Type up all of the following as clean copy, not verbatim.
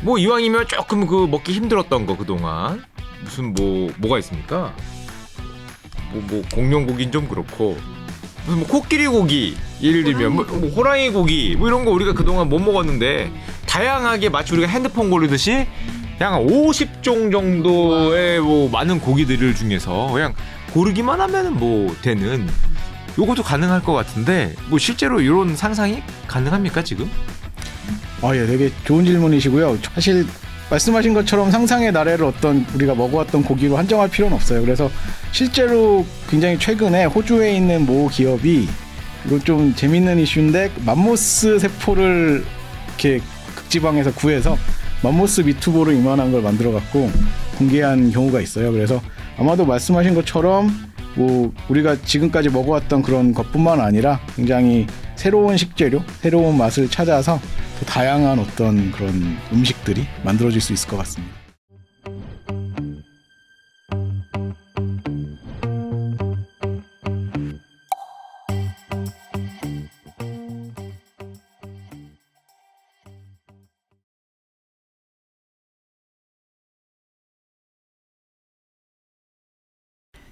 뭐 이왕이면 조금 그 먹기 힘들었던 거 그동안 무슨 뭐가 있습니까? 뭐 공룡 고기는 좀 그렇고 무슨 뭐 코끼리 고기 예를 들면 뭐 호랑이 고기 뭐 이런 거 우리가 그동안 못 먹었는데 다양하게 마치 우리가 핸드폰 고르듯이 그냥 50종 정도의 뭐 많은 고기들 중에서 그냥 고르기만 하면은 뭐 되는 요것도 가능할 것 같은데 뭐 실제로 이런 상상이 가능합니까 지금? 예, 되게 좋은 질문이시고요. 사실 말씀하신 것처럼 상상의 나래를 어떤 우리가 먹어왔던 고기로 한정할 필요는 없어요. 그래서 실제로 굉장히 최근에 호주에 있는 모 기업이 이거 좀 재밌는 이슈인데 맘모스 세포를 이렇게 극지방에서 구해서 맘모스 미투볼을 이만한 걸 만들어갖고 공개한 경우가 있어요. 그래서 아마도 말씀하신 것처럼 뭐 우리가 지금까지 먹어왔던 그런 것뿐만 아니라 굉장히 새로운 식재료, 새로운 맛을 찾아서 더 다양한 어떤 그런 음식들이 만들어질 수 있을 것 같습니다.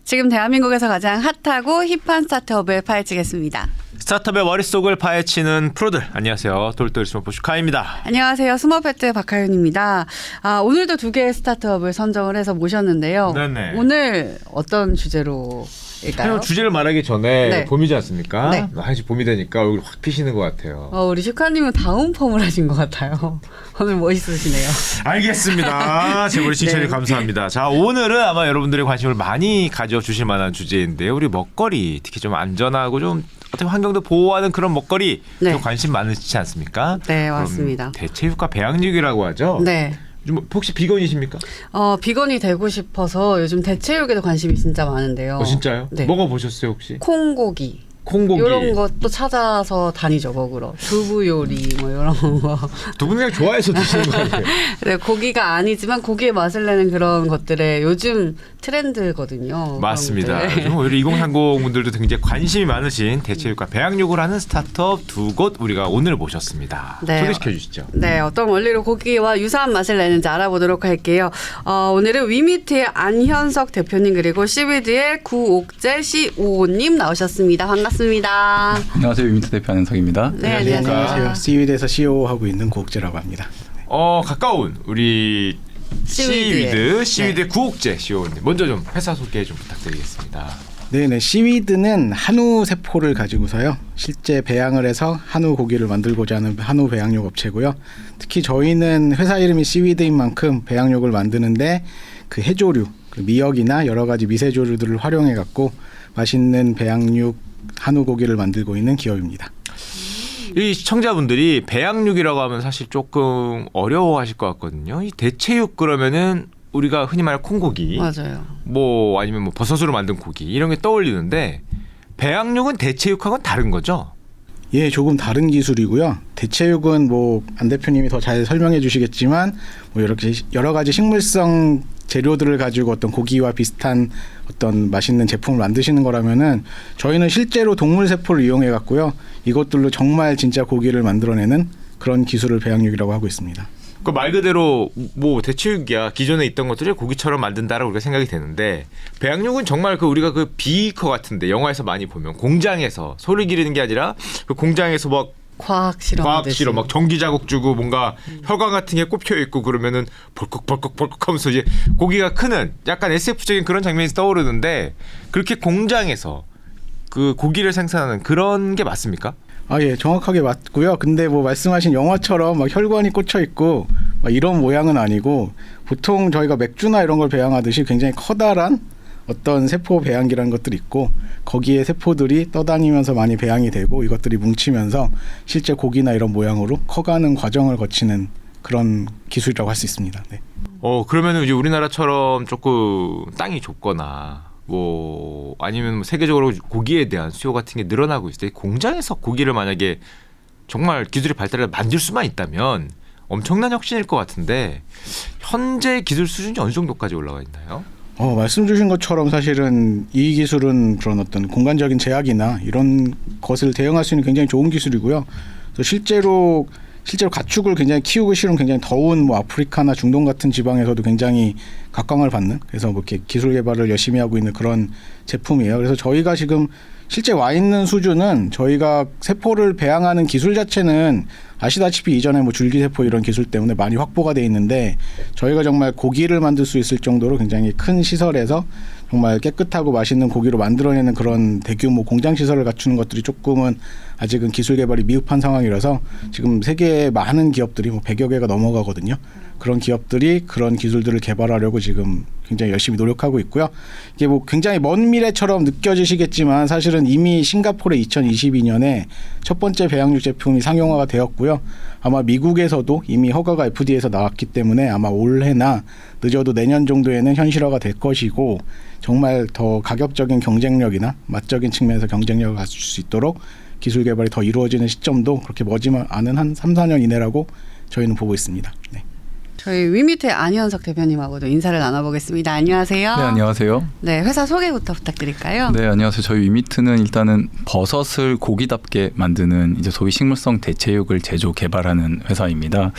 지금 대한민국에서 가장 핫하고 힙한 스타트업을 파헤치겠습니다. 스타트업의 머릿속을 파헤치는 프로들 안녕하세요. 똘똘이 스몰 슈카입니다. 안녕하세요. 스몰패트 박하윤입니다. 오늘도 2개의 스타트업을 선정을 해서 모셨는데요. 네네. 오늘 어떤 주제로 일까요? 주제를 말하기 전에 네. 봄이지 않습니까? 네. 한시 봄이 되니까 얼굴 확 피시는 것 같아요. 우리 슈카님은 다운펌을 하신 것 같아요. 오늘 멋있으시네요. 알겠습니다. 제보리 칭찬이 네. 감사합니다. 자, 오늘은 아마 여러분들의 관심을 많이 가져주실 만한 주제인데요. 우리 먹거리, 특히 좀 안전하고 좀 어떻게 환경도 보호하는 그런 먹거리 네. 좀 관심 많으시지 않습니까? 네, 맞습니다. 대체육과 배양육이라고 하죠? 네. 좀 혹시 비건이십니까? 비건이 되고 싶어서 요즘 대체육에도 관심이 진짜 많은데요. 진짜요? 네. 먹어보셨어요 혹시? 콩고기. 콩고기. 이런 것도 찾아서 다니죠, 먹으러. 두부 요리 뭐 이런 거. 두 분 그냥 좋아해서 드시는 거 아니에요? 네, 고기가 아니지만 고기의 맛을 내는 그런 것들에 요즘 트렌드거든요. 맞습니다. 그런 것들. 좀 오히려 2030 분들도 굉장히 관심이 많으신 대체육과 배양육을 하는 스타트업 2곳 우리가 오늘 모셨습니다. 네. 소개시켜 주시죠. 네, 어떤 원리로 고기와 유사한 맛을 내는지 알아보도록 할게요. 오늘은 위미트의 안현석 대표님 그리고 시위드의 구옥재 COO님 나오셨습니다. 반갑습니다. 안녕하세요. 위미트 대표 안현석입니다. 네, 안녕하세요. 안녕하세요. 시위드에서 CEO 하고 있는 구옥재라고 합니다. 가까운 우리 시위드의 시위드의 구옥재 CEO님 먼저 좀 회사 소개 좀 부탁드리겠습니다. 네네, 시위드는 한우 세포를 가지고서요 실제 배양을 해서 한우 고기를 만들고자 하는 한우 배양육 업체고요. 특히 저희는 회사 이름이 시위드인 만큼 배양육을 만드는데 그 해조류, 그 미역이나 여러 가지 미세조류들을 활용해 갖고 맛있는 배양육 한우 고기를 만들고 있는 기업입니다. 이 시청자분들이 배양육이라고 하면 사실 조금 어려워하실 것 같거든요. 이 대체육 그러면은 우리가 흔히 말하는 콩고기, 맞아요. 뭐 아니면 뭐 버섯으로 만든 고기 이런 게 떠올리는데 배양육은 대체육하고는 다른 거죠? 예, 조금 다른 기술이고요. 대체육은 뭐 안 대표님이 더 잘 설명해 주시겠지만 뭐 이렇게 여러 가지 식물성 재료들을 가지고 어떤 고기와 비슷한 어떤 맛있는 제품을 만드시는 거라면은 저희는 실제로 동물 세포를 이용해 갖고요. 이것들로 정말 진짜 고기를 만들어내는 그런 기술을 배양육이라고 하고 있습니다. 그 말 그대로 뭐 대체육이야 기존에 있던 것들을 고기처럼 만든다라고 우리가 생각이 되는데 배양육은 정말 그 우리가 그 비커 같은데 영화에서 많이 보면 공장에서 소리 기르는 게 아니라 그 공장에서 막 과학 실험. 막 전기 자국 주고 뭔가 혈관 같은 게 꼽혀 있고 그러면은 벌컥 하면서 이제 고기가 크는 약간 SF적인 그런 장면이 떠오르는데 그렇게 공장에서 그 고기를 생산하는 그런 게 맞습니까? 예, 정확하게 맞고요. 근데 뭐 말씀하신 영화처럼 막 혈관이 꽂혀 있고 막 이런 모양은 아니고 보통 저희가 맥주나 이런 걸 배양하듯이 굉장히 커다란 어떤 세포 배양기라는 것들이 있고 거기에 세포들이 떠다니면서 많이 배양이 되고 이것들이 뭉치면서 실제 고기나 이런 모양으로 커가는 과정을 거치는 그런 기술이라고 할 수 있습니다. 네. 그러면은 이제 우리나라처럼 조금 땅이 좁거나 뭐 아니면 세계적으로 고기에 대한 수요 같은 게 늘어나고 있을 때 공장에서 고기를 만약에 정말 기술이 발달해 만들 수만 있다면 엄청난 혁신일 것 같은데 현재 기술 수준이 어느 정도까지 올라가 있나요? 말씀 주신 것처럼 사실은 이 기술은 그런 어떤 공간적인 제약이나 이런 것을 대응할 수 있는 굉장히 좋은 기술이고요. 그래서 실제로 실제로 가축을 굉장히 키우기 쉬운 굉장히 더운 뭐 아프리카나 중동 같은 지방에서도 굉장히 각광을 받는, 그래서 뭐 이렇게 기술 개발을 열심히 하고 있는 그런 제품이에요. 그래서 저희가 지금 실제 와 있는 수준은 저희가 세포를 배양하는 기술 자체는 아시다시피 이전에 뭐 줄기세포 이런 기술 때문에 많이 확보가 돼 있는데, 저희가 정말 고기를 만들 수 있을 정도로 굉장히 큰 시설에서 정말 깨끗하고 맛있는 고기로 만들어내는 그런 대규모 공장 시설을 갖추는 것들이 조금은 아직은 기술 개발이 미흡한 상황이라서 지금 세계의 많은 기업들이 뭐 100여 개가 넘어가거든요. 그런 기업들이 그런 기술들을 개발하려고 지금 굉장히 열심히 노력하고 있고요. 이게 뭐 굉장히 먼 미래처럼 느껴지시겠지만 사실은 이미 싱가포르에 2022년에 첫 번째 배양육 제품이 상용화가 되었고요. 아마 미국에서도 이미 허가가 FDA에서 나왔기 때문에 아마 올해나 늦어도 내년 정도에는 현실화가 될 것이고, 정말 더 가격적인 경쟁력이나 맛적인 측면에서 경쟁력을 갖출 수 있도록 기술 개발이 더 이루어지는 시점도 그렇게 머지만 않은 한 3, 4년 이내라고 저희는 보고 있습니다. 네. 저희 위미트의 안현석 대표님하고도 인사를 나눠보겠습니다. 안녕하세요. 네, 안녕하세요. 네, 회사 소개부터 부탁드릴까요? 네, 안녕하세요. 저희 위미트는 일단은 버섯을 고기답게 만드는 이제 소위 식물성 대체육을 제조 개발하는 회사입니다.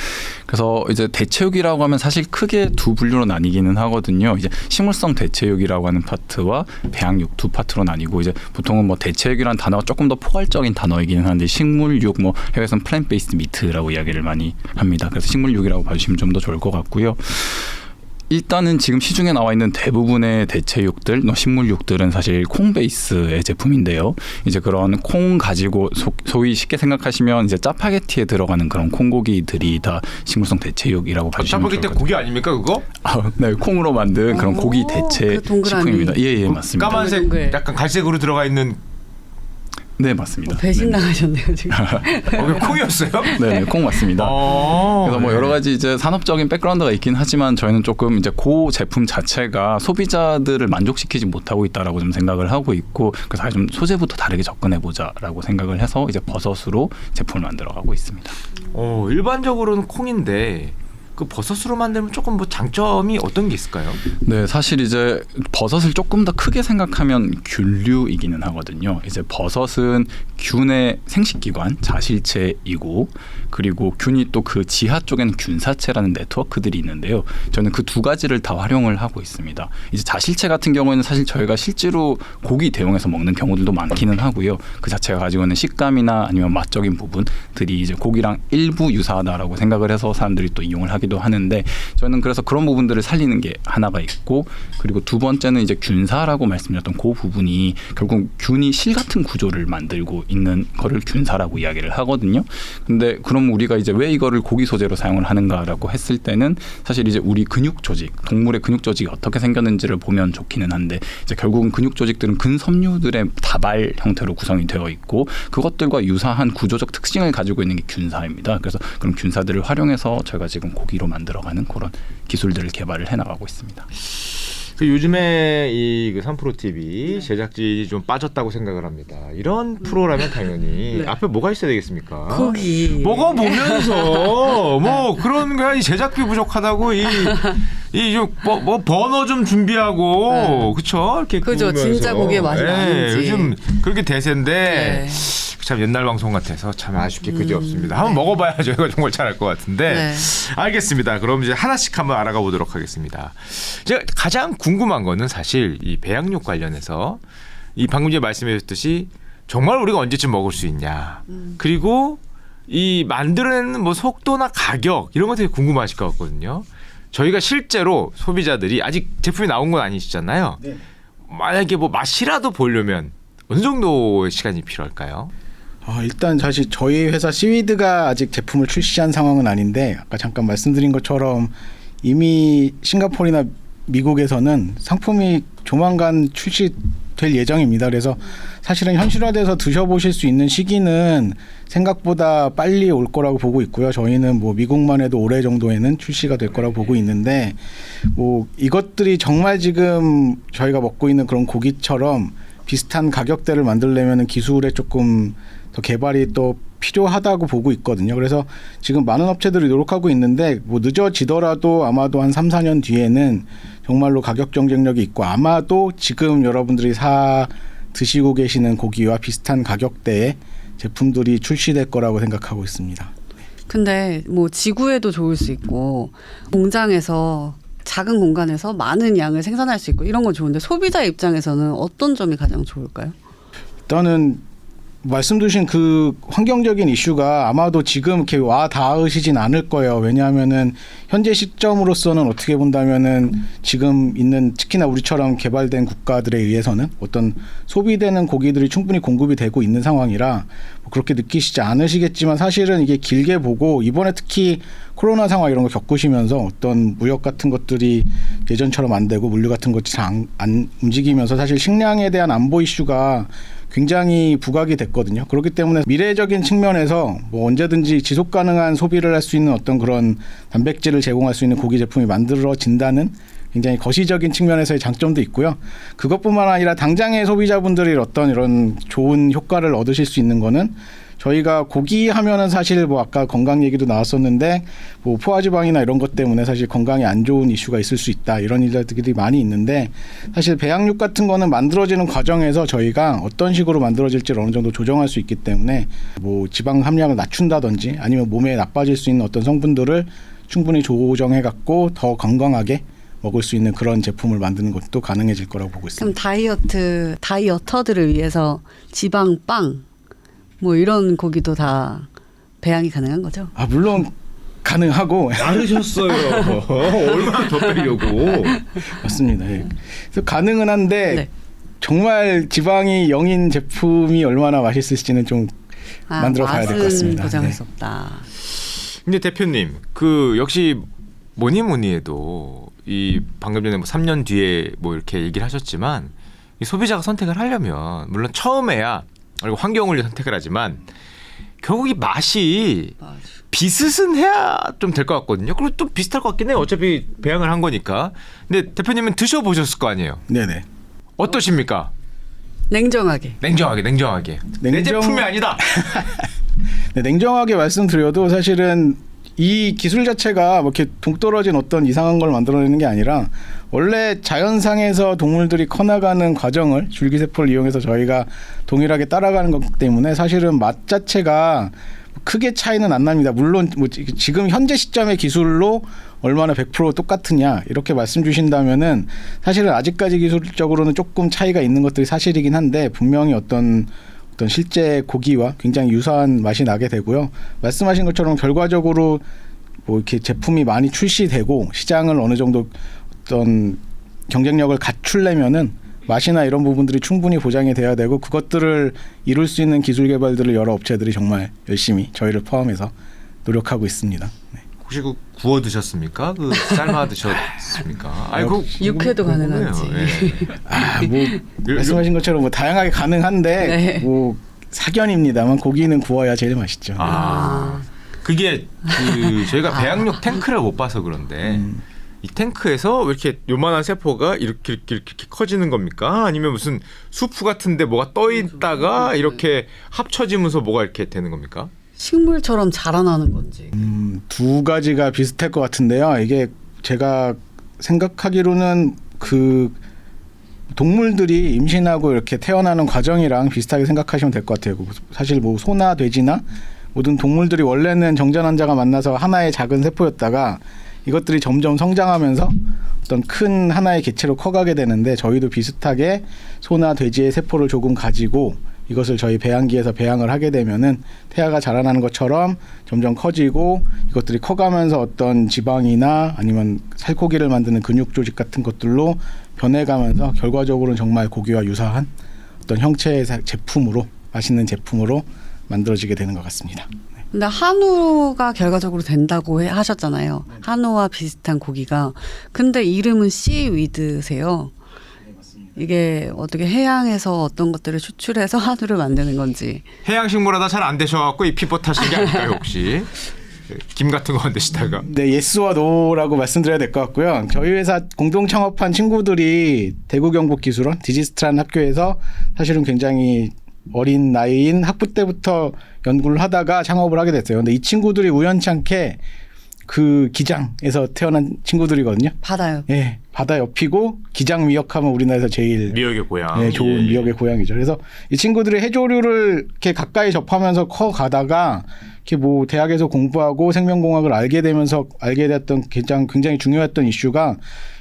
그래서 이제 대체육이라고 하면 사실 크게 두 분류로 나뉘기는 하거든요. 이제 식물성 대체육이라고 하는 파트와 배양육 두 파트로 나뉘고, 이제 보통은 뭐 대체육이라는 단어가 조금 더 포괄적인 단어이기는 한데, 식물육, 뭐 해외에서는 플랜트 베이스드 미트라고 이야기를 많이 합니다. 그래서 식물육이라고 봐주시면 좀 더 좋을 것 같고요. 일단은 지금 시중에 나와 있는 대부분의 대체육들, 식물육들은 사실 콩 베이스의 제품인데요. 이제 그런 콩 가지고 소위 쉽게 생각하시면 이제 짜파게티에 들어가는 그런 콩고기들이 다 식물성 대체육이라고 봐주시면 좋을 것 짜파게티 같아요. 고기 아닙니까 그거? 네, 콩으로 만든 그런 고기 대체 그 동그라미. 식품입니다. 예, 맞습니다. 까만색 동글. 약간 갈색으로 들어가 있는 네, 맞습니다. 배신당하셨네요 지금. 그게 콩이었어요? 네, 콩 맞습니다. 그래서 뭐 여러 가지 이제 산업적인 백그라운드가 있긴 하지만 저희는 조금 이제 그 제품 자체가 소비자들을 만족시키지 못하고 있다라고 좀 생각을 하고 있고, 그래서 좀 소재부터 다르게 접근해 보자라고 생각을 해서 이제 버섯으로 제품을 만들어가고 있습니다. 일반적으로는 콩인데 그 버섯으로 만들면 조금 뭐 장점이 어떤 게 있을까요? 네, 사실 이제 버섯을 조금 더 크게 생각하면 균류이기는 하거든요. 이제 버섯은 균의 생식기관, 자실체이고, 그리고 균이 또 그 지하 쪽에는 균사체라는 네트워크들이 있는데요. 저는 그 두 가지를 다 활용을 하고 있습니다. 이제 자실체 같은 경우에는 사실 저희가 실제로 고기 대용해서 먹는 경우들도 많기는 하고요. 그 자체가 가지고 있는 식감이나 아니면 맛적인 부분들이 이제 고기랑 일부 유사하다라고 생각을 해서 사람들이 또 이용을 하기도 하는데, 저는 그래서 그런 부분들을 살리는 게 하나가 있고, 그리고 두 번째는 이제 균사라고 말씀드렸던 그 부분이 결국 균이 실 같은 구조를 만들고 있는 거를 균사라고 이야기를 하거든요. 근데 그럼 우리가 이제 왜 이거를 고기 소재로 사용을 하는가라고 했을 때는 사실 이제 우리 근육 조직, 동물의 근육 조직이 어떻게 생겼는지를 보면 좋기는 한데, 이제 결국은 근육 조직들은 근섬유들의 다발 형태로 구성이 되어 있고, 그것들과 유사한 구조적 특징을 가지고 있는 게 균사입니다. 그래서 그런 균사들을 활용해서 저희가 지금 고기로 만들어가는 그런 기술들을 개발을 해나가고 있습니다. 요즘에 이 3프로 TV 제작진이 좀 빠졌다고 생각을 합니다. 이런 프로라면 당연히 네. 앞에 뭐가 있어야 되겠습니까? 고기. 먹어보면서 뭐 그런 거야. 이 제작비 부족하다고 뭐 버너 좀 준비하고 네. 그쵸? 이렇게 그죠. 구우면서. 진짜 고기의 맛이 나는지. 요즘 그렇게 대세인데 네. 참 옛날 방송 같아서 참 아쉽게 그지 없습니다. 한번 먹어봐야 저희가 정말 잘할 것 같은데. 네. 알겠습니다. 그럼 이제 하나씩 한번 알아가 보도록 하겠습니다. 제가 가장 궁금한 거는 사실 이 배양육 관련해서 이 방금 전에 말씀하셨듯이 정말 우리가 언제쯤 먹을 수 있냐. 그리고 이 만들어내는 뭐 속도나 가격 이런 것들이 궁금하실 것 같거든요. 저희가 실제로 소비자들이 아직 제품이 나온 건 아니시잖아요. 네. 만약에 뭐 맛이라도 보려면 어느 정도의 시간이 필요할까요? 일단 사실 저희 회사 시위드가 아직 제품을 출시한 상황은 아닌데, 아까 잠깐 말씀드린 것처럼 이미 싱가포르나 미국에서는 상품이 조만간 출시될 예정입니다. 그래서 사실은 현실화돼서 드셔보실 수 있는 시기는 생각보다 빨리 올 거라고 보고 있고요. 저희는 뭐 미국만 해도 올해 정도에는 출시가 될 거라고 보고 있는데, 뭐 이것들이 정말 지금 저희가 먹고 있는 그런 고기처럼 비슷한 가격대를 만들려면 기술에 조금 더 개발이 또 필요하다고 보고 있거든요. 그래서 지금 많은 업체들이 노력하고 있는데, 뭐 늦어지더라도 아마도 한 3, 4년 뒤에는 정말로 가격 경쟁력이 있고, 아마도 지금 여러분들이 드시고 계시는 고기와 비슷한 가격대의 제품들이 출시될 거라고 생각하고 있습니다. 근데 뭐 지구에도 좋을 수 있고 공장에서 작은 공간에서 많은 양을 생산할 수 있고 이런 건 좋은데 소비자 입장에서는 어떤 점이 가장 좋을까요? 일단은 말씀 주신 그 환경적인 이슈가 아마도 지금 이렇게 와 닿으시진 않을 거예요. 왜냐하면은 현재 시점으로서는 어떻게 본다면은 지금 있는 특히나 우리처럼 개발된 국가들에 의해서는 어떤 소비되는 고기들이 충분히 공급이 되고 있는 상황이라 뭐 그렇게 느끼시지 않으시겠지만 사실은 이게 길게 보고 이번에 특히 코로나 상황 이런 거 겪으시면서 어떤 무역 같은 것들이 예전처럼 안 되고 물류 같은 것이 잘 안 움직이면서 사실 식량에 대한 안보 이슈가 굉장히 부각이 됐거든요. 그렇기 때문에 미래적인 측면에서 뭐 언제든지 지속 가능한 소비를 할 수 있는 어떤 그런 단백질을 제공할 수 있는 고기 제품이 만들어진다는 굉장히 거시적인 측면에서의 장점도 있고요. 그것뿐만 아니라 당장의 소비자분들이 어떤 이런 좋은 효과를 얻으실 수 있는 거는 저희가 고기 하면은 사실 뭐 아까 건강 얘기도 나왔었는데 뭐 포화지방이나 이런 것 때문에 사실 건강에 안 좋은 이슈가 있을 수 있다 이런 일들이 많이 있는데 사실 배양육 같은 거는 만들어지는 과정에서 저희가 어떤 식으로 만들어질지를 어느 정도 조정할 수 있기 때문에 뭐 지방 함량을 낮춘다든지 아니면 몸에 나빠질 수 있는 어떤 성분들을 충분히 조정해 갖고 더 건강하게 먹을 수 있는 그런 제품을 만드는 것도 가능해질 거라고 보고 있습니다. 그럼 다이어터들을 위해서 지방빵 뭐 이런 고기도 다 배양이 가능한 거죠? 아 물론 가능하고 나르셨어요. 얼마나 더 빼려고. 맞습니다. 예. 그래서 가능은 한데 네. 정말 지방이 0인 제품이 얼마나 맛있을지는 좀 만들어 봐야 될 것 맛은 같습니다. 보장할 네. 수 없다. 근데 대표님 그 역시 뭐니 해도 이 방금 전에 뭐 3년 뒤에 뭐 이렇게 얘기를 하셨지만 이 소비자가 선택을 하려면 물론 처음에야 그리고 환경을 위해 선택을 하지만 결국 이 맛이 맞아. 비슷은 해야 좀 될 것 같거든요. 그리고 또 비슷할 것 같긴 해요. 어차피 배양을 한 거니까. 근데 대표님은 드셔보셨을 거 아니에요. 네네. 어떠십니까? 냉정하게. 냉정하게. 내 제품이 아니다. 네, 냉정하게 말씀드려도 사실은 이 기술 자체가 뭐 이렇게 동떨어진 어떤 이상한 걸 만들어내는 게 아니라 원래 자연상에서 동물들이 커나가는 과정을 줄기세포를 이용해서 저희가 동일하게 따라가는 거기 때문에 사실은 맛 자체가 크게 차이는 안 납니다. 물론 뭐 지금 현재 시점의 기술로 얼마나 100% 똑같으냐 이렇게 말씀 주신다면은 사실은 아직까지 기술적으로는 조금 차이가 있는 것들이 사실이긴 한데 분명히 어떤 실제 고기와 굉장히 유사한 맛이 나게 되고요. 말씀하신 것처럼 결과적으로 뭐 이렇게 제품이 많이 출시되고 시장을 어느 정도 어떤 경쟁력을 갖추려면은 맛이나 이런 부분들이 충분히 보장이 돼야 되고 그것들을 이룰 수 있는 기술 개발들을 여러 업체들이 정말 열심히 저희를 포함해서 노력하고 있습니다. 네. 혹시 그 구워 드셨습니까? 그 삶아 드셨습니까? 아이고 육회도 가능한지. 뭐 말씀하신 것처럼 뭐 다양하게 가능한데 네. 뭐 사견입니다만 고기는 구워야 제일 맛있죠. 그게 그 저희가 배양육 탱크를 못 봐서 그런데 이 탱크에서 왜 이렇게 요만한 세포가 이렇게 커지는 겁니까? 아니면 무슨 수프 같은데 뭐가 떠 있다가 이렇게 합쳐지면서 뭐가 이렇게 되는 겁니까? 식물처럼 자라나는 건지. 두 가지가 비슷할 것 같은데요. 이게 제가 생각하기로는 그 동물들이 임신하고 이렇게 태어나는 과정이랑 비슷하게 생각하시면 될 것 같아요. 사실 뭐 소나 돼지나 모든 동물들이 원래는 정전환자가 만나서 하나의 작은 세포였다가 이것들이 점점 성장하면서 어떤 큰 하나의 개체로 커가게 되는데 저희도 비슷하게 소나 돼지의 세포를 조금 가지고 이것을 저희 배양기에서 배양을 하게 되면은 태아가 자라나는 것처럼 점점 커지고 이것들이 커가면서 어떤 지방이나 아니면 살코기를 만드는 근육 조직 같은 것들로 변해가면서 결과적으로는 정말 고기와 유사한 어떤 형체의 제품으로 맛있는 제품으로 만들어지게 되는 것 같습니다. 근데 한우가 결과적으로 된다고 하셨잖아요. 한우와 비슷한 고기가. 근데 이름은 씨위드세요. 이게 어떻게 해양에서 어떤 것들을 추출해서 한우를 만드는 건지. 해양식물하다 잘 안 되셔갖고 이 피부 타신 게 아닐까요 혹시? 김 같은 거 안 드시다가. 네, 예스와 노라고 말씀드려야 될 것 같고요. 저희 회사 공동 창업한 친구들이 대구경북기술원 디지스트라는 학교에서 사실은 굉장히 어린 나이인 학부 때부터 연구를 하다가 창업을 하게 됐어요. 근데 이 친구들이 우연치 않게 그 기장에서 태어난 친구들이거든요. 받아요. 예, 바다 옆이고 기장 미역하면 우리나라에서 제일 미역의 고향. 예, 좋은 예, 예. 미역의 고향이죠. 그래서 이 친구들이 해조류를 이렇게 가까이 접하면서 커 가다가 이렇게 뭐 대학에서 공부하고 생명공학을 알게 되면서 알게 됐던 굉장히 중요했던 이슈가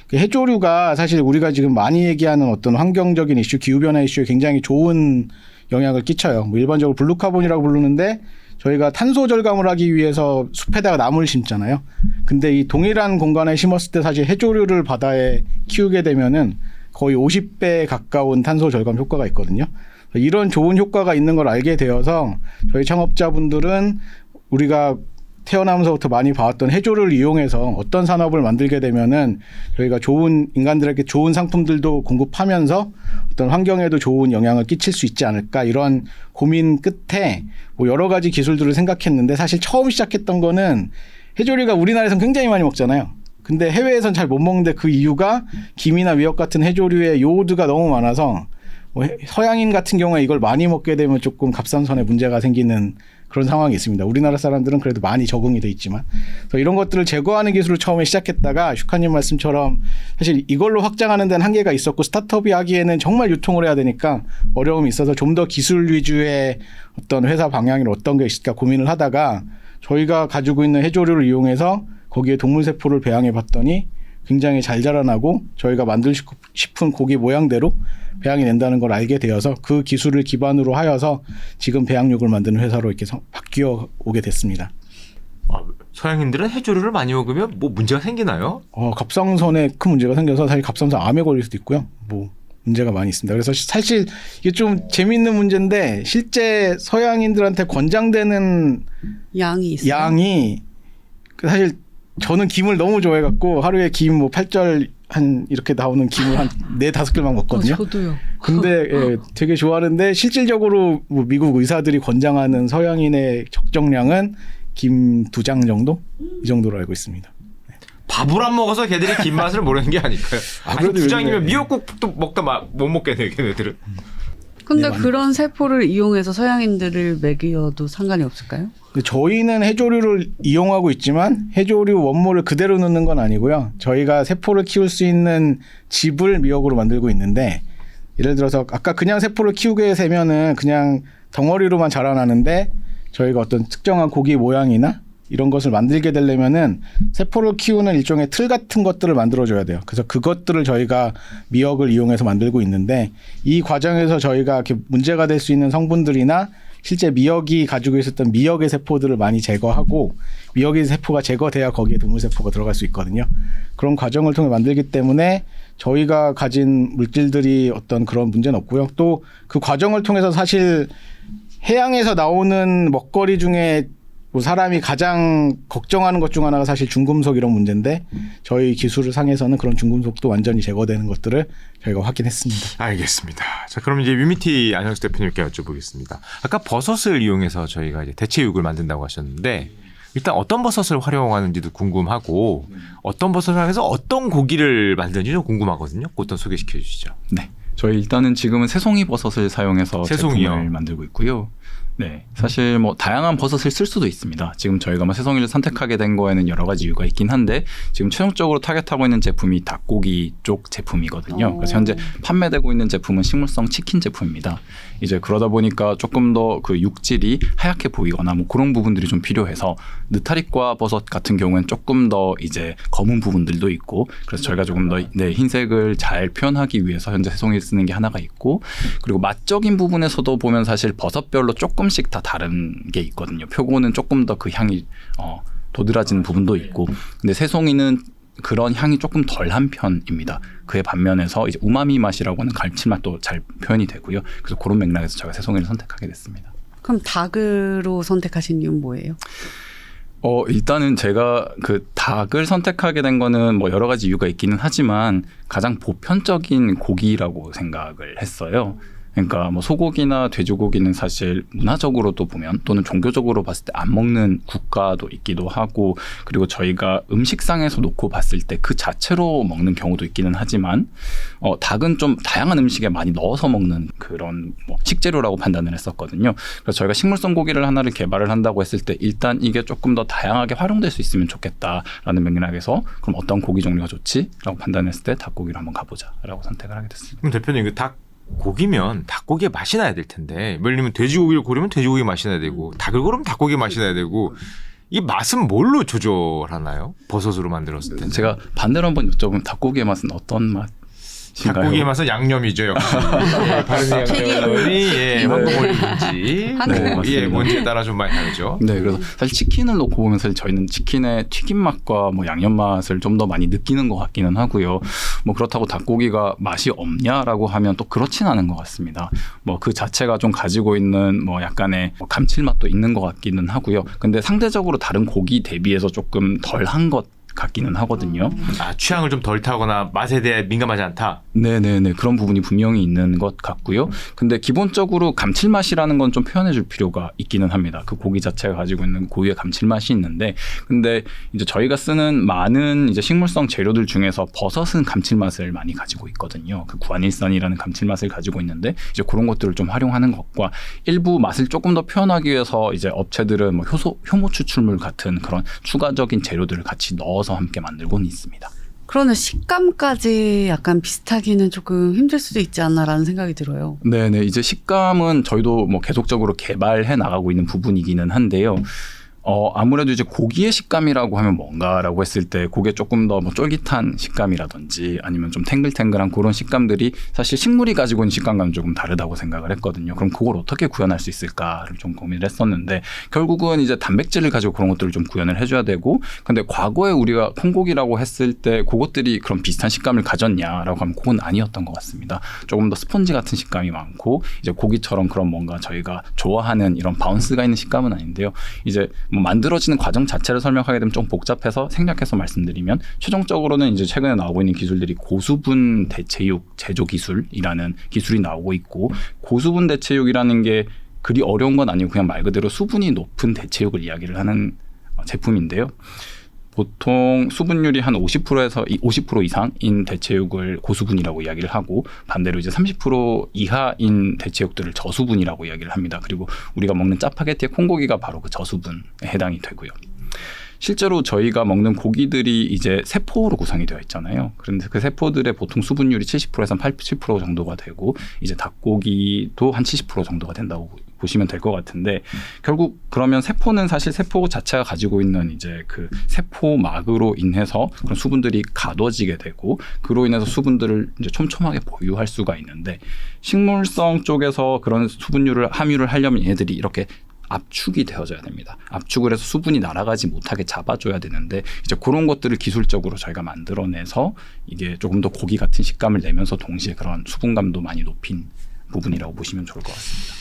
그 해조류가 사실 우리가 지금 많이 얘기하는 어떤 환경적인 이슈, 기후변화 이슈에 굉장히 좋은 영향을 끼쳐요. 뭐 일반적으로 블루카본이라고 부르는데 저희가 탄소 절감을 하기 위해서 숲에다가 나무를 심잖아요. 근데 이 동일한 공간에 심었을 때 사실 해조류를 바다에 키우게 되면은 거의 50배 가까운 탄소 절감 효과가 있거든요. 이런 좋은 효과가 있는 걸 알게 되어서 저희 창업자분들은 우리가 태어나면서부터 많이 봐왔던 해조를 이용해서 어떤 산업을 만들게 되면은 저희가 좋은 인간들에게 좋은 상품들도 공급하면서 어떤 환경에도 좋은 영향을 끼칠 수 있지 않을까 이런 고민 끝에 뭐 여러 가지 기술들을 생각했는데 사실 처음 시작했던 거는 해조류가 우리나라에서는 굉장히 많이 먹잖아요. 근데 해외에서는 잘 못 먹는데 그 이유가 김이나 미역 같은 해조류에 요오드가 너무 많아서 뭐 서양인 같은 경우에 이걸 많이 먹게 되면 조금 갑상선에 문제가 생기는 그런 상황이 있습니다. 우리나라 사람들은 그래도 많이 적응이 돼 있지만 그래서 이런 것들을 제거하는 기술을 처음에 시작했다가 슈카님 말씀처럼 사실 이걸로 확장하는 데는 한계가 있었고 스타트업이 하기에는 정말 유통을 해야 되니까 어려움이 있어서 좀 더 기술 위주의 어떤 회사 방향이 어떤 게 있을까 고민을 하다가 저희가 가지고 있는 해조류를 이용해서 거기에 동물 세포를 배양해 봤더니 굉장히 잘 자라나고 저희가 만들고 싶은 고기 모양대로 배양이 된다는 걸 알게 되어서 그 기술을 기반으로 하여서 지금 배양육을 만드는 회사로 이렇게 바뀌어 오게 됐습니다. 아, 서양인들은 해조류를 많이 먹으면 뭐 문제가 생기나요? 갑상선에 큰 문제가 생겨서 사실 갑상선 암에 걸릴 수도 있고요. 뭐 문제가 많이 있습니다. 그래서 사실 이게 좀 재미있는 문제인데 실제 서양인들한테 권장되는 양이 있어요. 양이 사실 저는 김을 너무 좋아해갖고 하루에 김 뭐 8절 한 이렇게 나오는 김을 한 4-5개만 먹거든요. 저도요. 근데 예, 되게 좋아하는데 실질적으로 뭐 미국 의사들이 권장하는 서양인의 적정량은 김 2장 정도? 이 정도로 알고 있습니다. 밥을 안 먹어서 걔들이 김 맛을 모르는 게 아닐까요? 아니 그래도 부장이면 요즘에- 미역국도 먹다 못 먹겠네요, 걔네들은. 근데 네, 그런 세포를 이용해서 서양인들을 먹여도 상관이 없을까요? 근데 저희는 해조류를 이용하고 있지만 해조류 원모를 그대로 넣는 건 아니고요. 저희가 세포를 키울 수 있는 집을 미역으로 만들고 있는데 예를 들어서 아까 그냥 세포를 키우게 되면은 그냥 덩어리로만 자라나는데 저희가 어떤 특정한 고기 모양이나 이런 것을 만들게 되려면은 세포를 키우는 일종의 틀 같은 것들을 만들어줘야 돼요. 그래서 그것들을 저희가 미역을 이용해서 만들고 있는데 이 과정에서 저희가 이렇게 문제가 될 수 있는 성분들이나 실제 미역이 가지고 있었던 미역의 세포들을 많이 제거하고 미역의 세포가 제거돼야 거기에 동물 세포가 들어갈 수 있거든요. 그런 과정을 통해 만들기 때문에 저희가 가진 물질들이 어떤 그런 문제는 없고요. 또 그 과정을 통해서 사실 해양에서 나오는 먹거리 중에 뭐 사람이 가장 걱정하는 것 중 하나가 사실 중금속 이런 문제인데 저희 기술을 상에서는 그런 중금속도 완전히 제거되는 것들을 저희가 확인했습니다. 알겠습니다. 자, 그럼 이제 뮤미티 안형수 대표님께 여쭤보겠습니다. 아까 버섯을 이용해서 저희가 이제 대체육을 만든다고 하셨는데 일단 어떤 버섯을 활용하는지도 궁금하고 어떤 버섯을 활용해서 어떤 고기를 만드는지 좀 궁금하거든요. 그것도 소개시켜 주시죠. 네. 저희 일단은 지금은 새송이 버섯을 사용해서 새송이요? 제품을 만들고 있고요. 네. 사실 뭐 다양한 버섯을 쓸 수도 있습니다. 지금 저희가 뭐 새송이를 선택하게 된 거에는 여러 가지 이유가 있긴 한데 지금 최종적으로 타겟하고 있는 제품이 닭고기 쪽 제품이거든요. 그래서 현재 판매되고 있는 제품은 식물성 치킨 제품입니다. 이제 그러다 보니까 조금 더 그 육질이 하얗게 보이거나 뭐 그런 부분들이 좀 필요해서 느타리과 버섯 같은 경우는 조금 더 이제 검은 부분들도 있고 그래서 저희가 조금 더 네, 흰색을 잘 표현하기 위해서 현재 새송이를 쓰는 게 하나가 있고 그리고 맛적인 부분에서도 보면 사실 버섯별로 조금씩 다 다른 게 있거든요. 표고는 조금 더 그 향이 도드라지는 부분도 있고 근데 새송이는 그런 향이 조금 덜한 편입니다. 그에 반면에서 이제 우마미 맛이라고 하는 감칠맛도 잘 표현이 되고요. 그래서 그런 맥락에서 제가 새송이를 선택하게 됐습니다. 그럼 닭으로 선택하신 이유는 뭐예요? 일단은 제가 그 닭을 선택하게 된 거는 뭐 여러 가지 이유가 있기는 하지만 가장 보편적인 고기라고 생각을 했어요. 그러니까 뭐 소고기나 돼지고기는 사실 문화적으로도 보면 또는 종교적으로 봤을 때 안 먹는 국가도 있기도 하고 그리고 저희가 음식상에서 놓고 봤을 때 그 자체로 먹는 경우도 있기는 하지만 닭은 좀 다양한 음식에 많이 넣어서 먹는 그런 뭐 식재료라고 판단을 했었거든요. 그래서 저희가 식물성 고기를 하나를 개발을 한다고 했을 때 일단 이게 조금 더 다양하게 활용될 수 있으면 좋겠다라는 맥락에서 그럼 어떤 고기 종류가 좋지? 라고 판단했을 때 닭고기로 한번 가보자라고 선택을 하게 됐습니다. 그럼 대표님 그 닭고기면 닭고기의 맛이 나야 될 텐데 예를 들면 돼지고기를 고르면 돼지고기 맛이 나야 되고 닭을 고르면 닭고기 맛이 나야 되고 이 맛은 뭘로 조절하나요? 버섯으로 만들었을 때 제가 반대로 한번 여쭤보면 닭고기의 맛은 어떤 맛? 닭고기의 맛은 양념이죠. 역시. 예, 바른 양념이 황금올리인지 네, 뭔지에 따라 좀 많이 다르죠. 네, 그래서 사실 치킨을 놓고 보면 사실 저희는 치킨의 튀김 맛과 뭐 양념 맛을 좀 더 많이 느끼는 것 같기는 하고요. 뭐 그렇다고 닭고기가 맛이 없냐라고 하면 또 그렇진 않은 것 같습니다. 뭐 그 자체가 좀 가지고 있는 뭐 약간의 감칠맛도 있는 것 같기는 하고요. 근데 상대적으로 다른 고기 대비해서 조금 덜한 것 같기는 하거든요. 취향을 좀 덜 타거나 맛에 대해 민감하지 않다. 네네네 그런 부분이 분명히 있는 것 같고요. 근데 기본적으로 감칠맛이라는 건 좀 표현해줄 필요가 있기는 합니다. 그 고기 자체가 가지고 있는 고유의 감칠맛이 있는데, 근데 이제 저희가 쓰는 많은 이제 식물성 재료들 중에서 버섯은 감칠맛을 많이 가지고 있거든요. 그 구안일산이라는 감칠맛을 가지고 있는데 이제 그런 것들을 좀 활용하는 것과 일부 맛을 조금 더 표현하기 위해서 이제 업체들은 뭐 효모 추출물 같은 그런 추가적인 재료들을 같이 넣어서 함께 만들고는 있습니다. 그러면 식감까지 약간 비슷하기는 조금 힘들 수도 있지 않나라는 생각이 들어요. 네네 이제 식감은 저희도 뭐 계속적으로 개발해 나가고 있는 부분이기는 한데요. 아무래도 이제 고기의 식감이라고 하면 뭔가라고 했을 때 그게 조금 더 뭐 쫄깃한 식감이라든지 아니면 좀 탱글탱글한 그런 식감들이 사실 식물이 가지고 있는 식감과는 조금 다르다고 생각을 했거든요. 그럼 그걸 어떻게 구현할 수 있을까를 좀 고민을 했었는데 결국은 이제 단백질을 가지고 그런 것들을 좀 구현을 해줘야 되고 근데 과거에 우리가 콩고기라고 했을 때 그것들이 그런 비슷한 식감을 가졌냐라고 하면 그건 아니었던 것 같습니다. 조금 더 스펀지 같은 식감이 많고 이제 고기처럼 그런 뭔가 저희가 좋아하는 이런 바운스가 있는 식감은 아닌데요. 이제 뭐 만들어지는 과정 자체를 설명하게 되면 좀 복잡해서 생략해서 말씀드리면 최종적으로는 이제 최근에 나오고 있는 기술들이 고수분 대체육 제조 기술이라는 기술이 나오고 있고 고수분 대체육이라는 게 그리 어려운 건 아니고 그냥 말 그대로 수분이 높은 대체육을 이야기를 하는 제품인데요. 보통 수분율이 한 50%에서 50% 이상인 대체육을 고수분이라고 이야기를 하고 반대로 이제 30% 이하인 대체육들을 저수분이라고 이야기를 합니다. 그리고 우리가 먹는 짜파게티의 콩고기가 바로 그 저수분에 해당이 되고요. 실제로 저희가 먹는 고기들이 이제 세포로 구성이 되어 있잖아요. 그런데 그 세포들의 보통 수분율이 70%에서 80% 정도가 되고 이제 닭고기도 한 70% 정도가 된다고 보시면 될 것 같은데 결국 그러면 세포는 사실 세포 자체가 가지고 있는 이제 그 세포막으로 인해서 그런 수분들이 가둬지게 되고 그로 인해서 수분들을 이제 촘촘하게 보유할 수가 있는데 식물성 쪽에서 그런 수분율을 함유를 하려면 얘들이 이렇게 압축이 되어져야 됩니다. 압축을 해서 수분이 날아가지 못하게 잡아줘야 되는데 이제 그런 것들을 기술적으로 저희가 만들어내서 이게 조금 더 고기 같은 식감을 내면서 동시에 그런 수분감도 많이 높인 부분이라고 보시면 좋을 것 같습니다.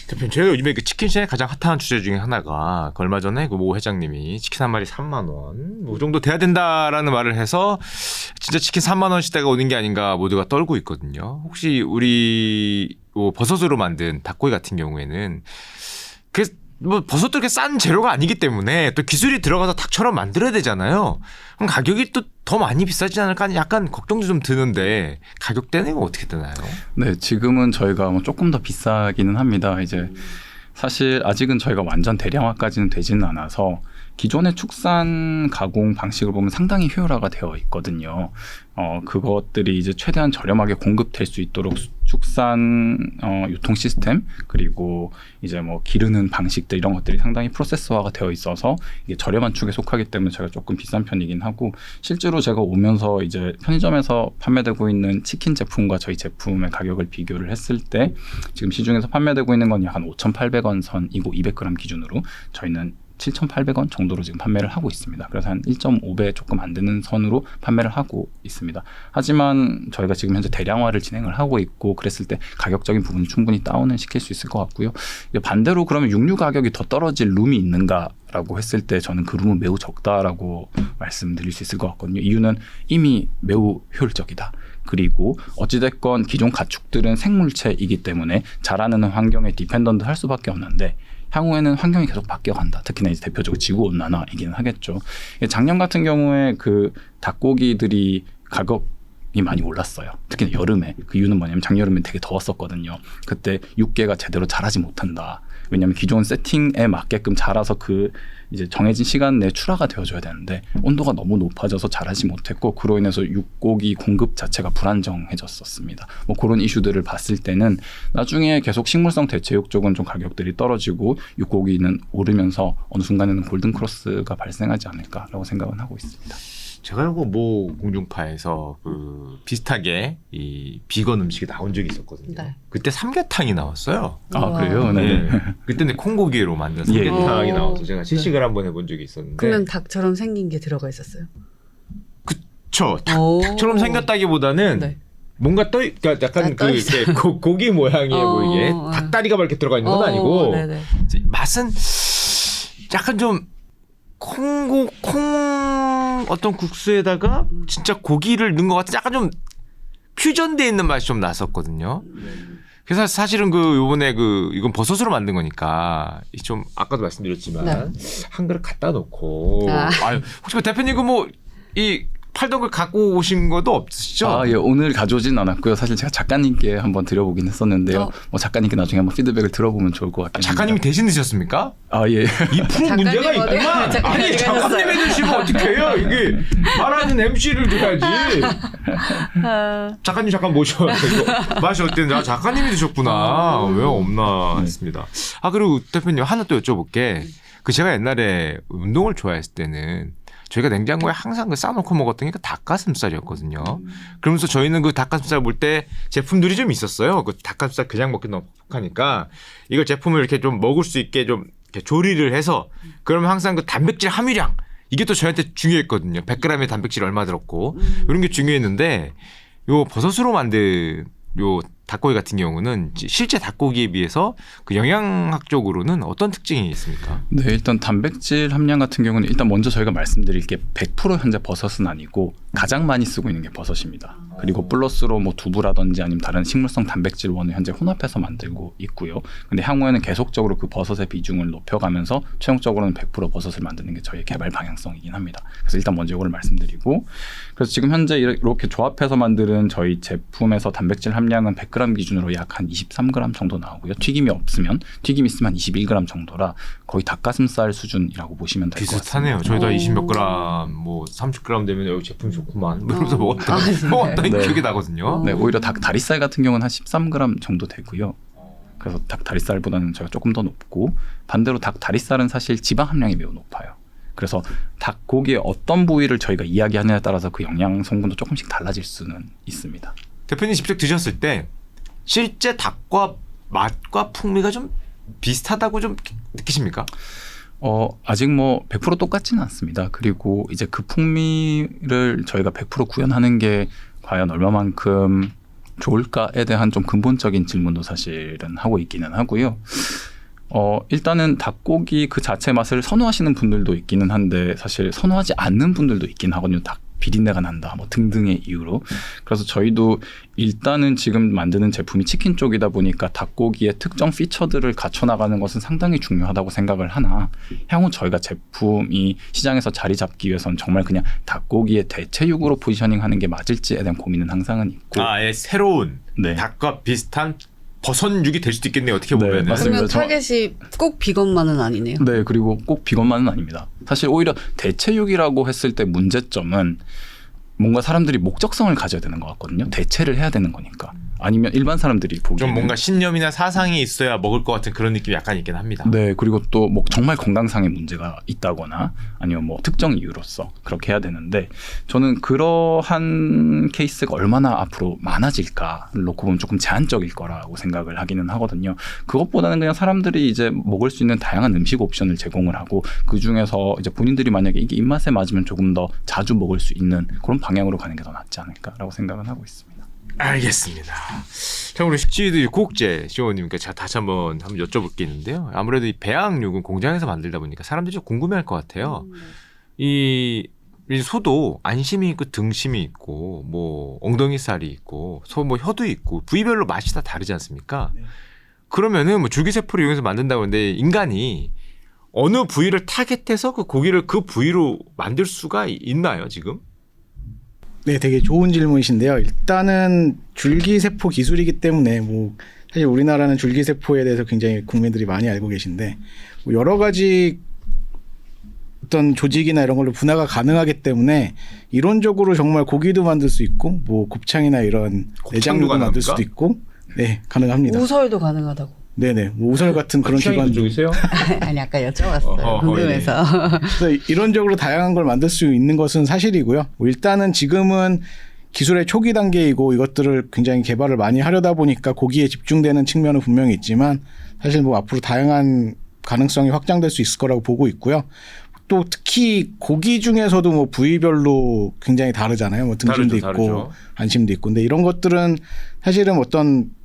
대표님, 제가 요즘에 그 치킨 시장에 가장 핫한 주제 중에 하나가 그 얼마 전에 그 모 회장님이 치킨 한 마리 3만 원, 뭐 정도 돼야 된다라는 말을 해서 진짜 치킨 3만 원 시대가 오는 게 아닌가 모두가 떨고 있거든요. 혹시 우리 뭐 버섯으로 만든 닭고기 같은 경우에는 뭐 버섯도 이렇게 싼 재료가 아니기 때문에 또 기술이 들어가서 닭처럼 만들어야 되잖아요. 그럼 가격이 또 더 많이 비싸지 않을까 약간 걱정도 좀 드는데 가격대는 어떻게 되나요? 네, 지금은 저희가 뭐 조금 더 비싸기는 합니다. 이제 사실 아직은 저희가 완전 대량화까지는 되지는 않아서 기존의 축산 가공 방식을 보면 상당히 효율화가 되어 있거든요. 그것들이 이제 최대한 저렴하게 공급될 수 있도록 축산 유통 시스템 그리고 이제 뭐 기르는 방식들 이런 것들이 상당히 프로세스화가 되어 있어서 이게 저렴한 축에 속하기 때문에 저희가 조금 비싼 편이긴 하고 실제로 제가 오면서 이제 편의점에서 판매되고 있는 치킨 제품과 저희 제품의 가격을 비교를 했을 때 지금 시중에서 판매되고 있는 건 약 한 5,800원 선이고 200g 기준으로 저희는 7,800원 정도로 지금 판매를 하고 있습니다. 그래서 한 1.5배 조금 안 되는 선으로 판매를 하고 있습니다. 하지만 저희가 지금 현재 대량화를 진행을 하고 있고 그랬을 때 가격적인 부분이 충분히 다운은 시킬 수 있을 것 같고요. 반대로 그러면 육류 가격이 더 떨어질 룸이 있는가라고 적다라고 했을 때 저는 그 룸은 매우 적다라고 말씀드릴 수 있을 것 같거든요. 이유는 이미 매우 효율적이다. 그리고 어찌됐건 기존 가축들은 생물체이기 때문에 자라는 환경에 디펜던트 할 수밖에 없는데 향후에는 환경이 계속 바뀌어간다. 특히나 이제 대표적으로 지구온난화이기는 하겠죠. 작년 같은 경우에 그 닭고기들이 가격이 많이 올랐어요. 특히 여름에. 그 이유는 뭐냐면 작년여름에 되게 더웠었거든요. 그때 육계가 제대로 자라지 못한다. 왜냐하면 기존 세팅에 맞게끔 자라서 그 이제 정해진 시간 내에 출하가 되어줘야 되는데 온도가 너무 높아져서 자라지 못했고 그로 인해서 육고기 공급 자체가 불안정해졌었습니다. 뭐 그런 이슈들을 봤을 때는 나중에 계속 식물성 대체육 쪽은 좀 가격들이 떨어지고 육고기는 오르면서 어느 순간에는 골든 크로스가 발생하지 않을까라고 생각은 하고 있습니다. 제가 이거 뭐 공중파에서 그 비슷하게 이 비건 음식이 나온 적이 있었거든요. 네. 그때 삼계탕이 나왔어요. 아 그래요? 네. 네. 그때는 콩고기로 만든 삼계탕이 예. 나와서 제가 시식을 한번 해본 적이 있었는데. 그러면 닭처럼 생긴 게 들어가 있었어요. 그쵸. 오. 닭처럼 생겼다기보다는 네. 뭔가 그러니까 약간 떠 그 있어요. 이렇게 고기 모양의 보이게 닭다리가 막 이렇게 들어가 있는 건 아니고 네네. 맛은 약간 좀 콩 어떤 국수에다가 진짜 고기를 넣은 것 같은 약간 좀 퓨전돼 있는 맛이 좀 났었거든요. 그래서 사실은 그 요번에 그 이건 버섯으로 만든 거니까 좀 아까도 말씀드렸지만 한 그릇 갖다 놓고 아유 혹시 그 대표님 그 뭐 이 팔던 걸 갖고 오신 것도 없으시죠? 아, 예, 오늘 가져오진 않았고요. 사실 제가 작가님께 한번 드려보긴 했었는데요. 뭐 작가님께 나중에 한번 피드백을 들어보면 좋을 것 같긴 합니다. 작가님이 대신 드셨습니까? 아, 예. 이 프로 문제가 있구만. 아니 작가님 해주시면 어떡해요? 이게 말하는 MC를 줘야지. 작가님 잠깐 모셔가지고 맛이 어땠는지 작가님이 드셨구나. 왜 없나 했습니다. 아 그리고 대표님 하나 또 여쭤볼게. 그 제가 옛날에 운동을 좋아했을 때는 저희가 냉장고에 항상 그 싸놓고 먹었던 게 그 닭가슴살이었거든요. 그러면서 저희는 그 닭가슴살 볼 때 제품들이 좀 있었어요. 그 닭가슴살 그냥 먹기 너무 퍽퍽하니까 이걸 제품을 이렇게 좀 먹을 수 있게 좀 이렇게 조리를 해서 그러면 항상 그 단백질 함유량 이게 또 저한테 중요했거든요. 100g의 단백질 얼마 들었고 이런 게 중요했는데 요 버섯으로 만든 요 닭고기 같은 경우는 실제 닭고기에 비해서 그 영양학적으로는 어떤 특징이 있습니까? 네, 일단 단백질 함량 같은 경우는 일단 먼저 저희가 말씀드릴 게 100% 현재 버섯은 아니고 가장 많이 쓰고 있는 게 버섯입니다. 그리고 플러스로 뭐 두부라든지 아니면 다른 식물성 단백질원을 현재 혼합해서 만들고 있고요. 근데 향후에는 계속적으로 그 버섯의 비중을 높여가면서 최종적으로는 100% 버섯을 만드는 게 저희의 개발 방향성이긴 합니다. 그래서 일단 먼저 이걸 말씀드리고 그래서 지금 현재 이렇게 조합해서 만드는 저희 제품에서 단백질 함량은 100g 기준으로 약 한 23g 정도 나오고요. 튀김이 없으면 튀김 있으면 한 21g 정도라 거의 닭가슴살 수준이라고 보시면 될 것 같습니다. 비슷하네요. 저희도 20몇 그램, 뭐 30g 되면 여기 제품 좋구만. 이러면서 먹었던 기억이 나거든요. 네, 오히려 닭 다리살 같은 경우는 한 13g 정도 되고요. 그래서 닭 다리살보다는 저희가 조금 더 높고 반대로 닭 다리살은 사실 지방 함량이 매우 높아요. 그래서 닭고기의 어떤 부위를 저희가 이야기하느냐에 따라서 그 영양 성분도 조금씩 달라질 수는 있습니다. 대표님 직접 드셨을 때 실제 닭과 맛과 풍미가 좀 비슷하다고 좀 느끼십니까? 아직 뭐 100% 똑같지는 않습니다. 그리고 이제 그 풍미를 저희가 100% 구현하는 게 과연 얼마만큼 좋을까에 대한 좀 근본적인 질문도 사실은 하고 있기는 하고요. 일단은 닭고기 그 자체 맛을 선호하시는 분들도 있기는 한데 사실 선호하지 않는 분들도 있긴 하거든요. 닭 비린내가 난다 뭐 등등의 이유로. 그래서 저희도 일단은 지금 만드는 제품이 치킨 쪽이다 보니까 닭고기의 특정 피처들을 갖춰나가는 것은 상당히 중요하다고 생각을 하나 향후 저희가 제품이 시장에서 자리 잡기 위해서는 정말 그냥 닭고기의 대체육으로 포지셔닝하는 게 맞을지에 대한 고민은 항상은 있고 새로운 네. 닭과 비슷한 버섯육이 될 수도 있겠네요. 어떻게 보면. 네, 맞습니다. 그러면 타겟이 꼭 비건만은 아니네요. 네, 그리고 꼭 비건만은 아닙니다. 사실 오히려 대체육이라고 했을 때 문제점은 뭔가 사람들이 목적성을 가져야 되는 것 같거든요. 대체를 해야 되는 거니까. 아니면 일반 사람들이 보기에는 좀 뭔가 신념이나 사상이 있어야 먹을 것 같은 그런 느낌이 약간 있긴 합니다. 네, 그리고 또 뭐 정말 건강상의 문제가 있다거나 아니면 뭐 특정 이유로서 그렇게 해야 되는데 저는 그러한 케이스가 얼마나 앞으로 많아질까를 놓고 보면 조금 제한적일 거라고 생각을 하기는 하거든요. 그것보다는 그냥 사람들이 이제 먹을 수 있는 다양한 음식 옵션을 제공을 하고 그 중에서 이제 본인들이 만약에 이게 입맛에 맞으면 조금 더 자주 먹을 수 있는 그런 방향으로 가는 게 더 낫지 않을까라고 생각은 하고 있습니다. 알겠습니다. 자, 우리 식지도 국제 시호님께 제가 다시 한번 여쭤볼 게 있는데요. 아무래도 이 배양육은 공장에서 만들다 보니까 사람들이 좀 궁금해할 것 같아요. 이 소도 안심이 있고 등심이 있고 뭐 엉덩이살이 있고 소 뭐 혀도 있고 부위별로 맛이 다 다르지 않습니까? 네. 그러면은 뭐 줄기세포를 이용해서 만든다고 하는데 인간이 어느 부위를 타겟해서 그 고기를 그 부위로 만들 수가 있나요 지금? 네, 되게 좋은 질문이신데요. 일단은 줄기세포 기술이기 때문에 뭐 사실 우리나라는 줄기세포에 대해서 굉장히 국민들이 많이 알고 계신데 뭐 여러 가지 어떤 조직이나 이런 걸로 분화가 가능하기 때문에 이론적으로 정말 고기도 만들 수 있고 뭐 곱창이나 이런 내장류도 만들 수도 있고 네 가능합니다. 우설도 가능하다고. 네네 뭐 우설 같은 그런 기관 쪽이세요? 아니 아까 여쭤봤어요. 궁금해서. 그래서 이론적으로 다양한 걸 만들 수 있는 것은 사실이고요. 뭐 일단은 지금은 기술의 초기 단계이고 이것들을 굉장히 개발을 많이 하려다 보니까 고기에 집중되는 측면은 분명히 있지만 사실 뭐 앞으로 다양한 가능성이 확장될 수 있을 거라고 보고 있고요. 또 특히 고기 중에서도 뭐 부위별로 굉장히 다르잖아요. 뭐 등심도 있고 다르죠. 안심도 있고. 근데 이런 것들은 사실은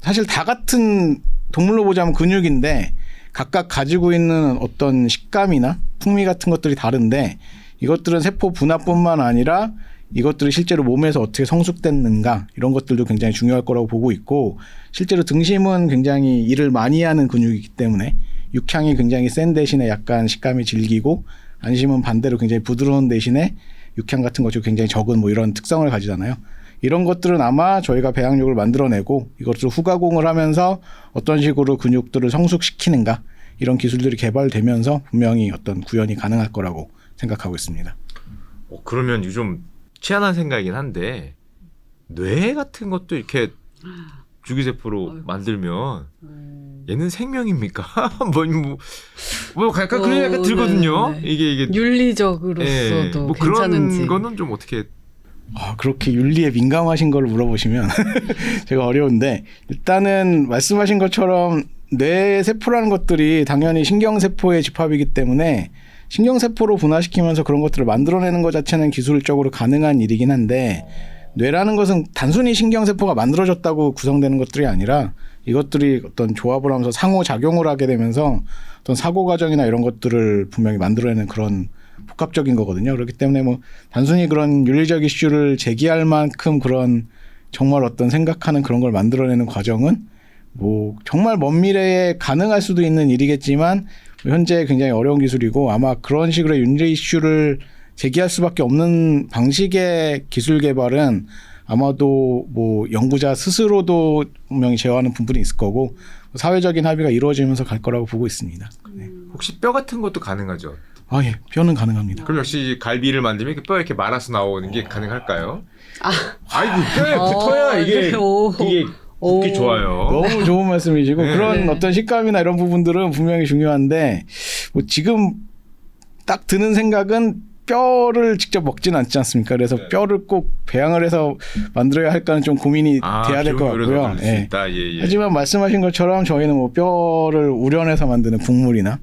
사실 다 같은 동물로 보자면 근육인데 각각 가지고 있는 어떤 식감이나 풍미 같은 것들이 다른데 이것들은 세포 분화뿐만 아니라 이것들이 실제로 몸에서 어떻게 성숙됐는가 이런 것들도 굉장히 중요할 거라고 보고 있고 실제로 등심은 굉장히 일을 많이 하는 근육이기 때문에 육향이 굉장히 센 대신에 약간 식감이 질기고 안심은 반대로 굉장히 부드러운 대신에 육향 같은 것이 굉장히 적은 뭐 이런 특성을 가지잖아요. 이런 것들은 아마 저희가 배양육을 만들어내고 이것을 후가공을 하면서 어떤 식으로 근육들을 성숙시키는가 이런 기술들이 개발되면서 분명히 어떤 구현이 가능할 거라고 생각하고 있습니다. 그러면 좀 희한한 생각이긴 한데 뇌 같은 것도 이렇게 줄기세포로 만들면 얘는 생명입니까? 뭐 약간 그런 생각 들거든요. 네. 이게 윤리적으로서도 뭐 괜찮은지. 그런 거는 좀 어떻게 그렇게 윤리에 민감하신 걸 물어보시면 제가 어려운데 일단은 말씀하신 것처럼 뇌 세포라는 것들이 당연히 신경세포의 집합이기 때문에 신경세포로 분화시키면서 그런 것들을 만들어내는 것 자체는 기술적으로 가능한 일이긴 한데 뇌라는 것은 단순히 신경세포가 만들어졌다고 구성되는 것들이 아니라 이것들이 어떤 조합을 하면서 상호작용을 하게 되면서 어떤 사고 과정이나 이런 것들을 분명히 만들어내는 그런 복합적인 거거든요. 그렇기 때문에 뭐 단순히 그런 윤리적 이슈를 제기할 만큼 그런 정말 어떤 생각하는 그런 걸 만들어내는 과정은 뭐 정말 먼 미래에 가능할 수도 있는 일이겠지만 현재 굉장히 어려운 기술이고 아마 그런 식으로 윤리 이슈를 제기할 수밖에 없는 방식의 기술 개발은 아마도 뭐 연구자 스스로도 분명히 제어하는 부분이 있을 거고 사회적인 합의가 이루어지면서 갈 거라고 보고 있습니다. 네. 혹시 뼈 같은 것도 가능하죠? 예, 뼈는 가능합니다. 그럼 역시 갈비를 만들면 뼈 이렇게 말아서 나오는 게 가능할까요? 아이고 뼈에 붙어야 이게 굽기 좋아요. 너무 좋은 말씀이시고 네. 그런 어떤 식감이나 이런 부분들은 분명히 중요한데 뭐 지금 딱 드는 생각은 뼈를 직접 먹지는 않지 않습니까? 그래서 뼈를 꼭 배양을 해서 만들어야 할까는 좀 고민이 돼야 될 것 같고요. 예. 하지만 말씀하신 것처럼 저희는 뭐 뼈를 우려내서 만드는 국물이나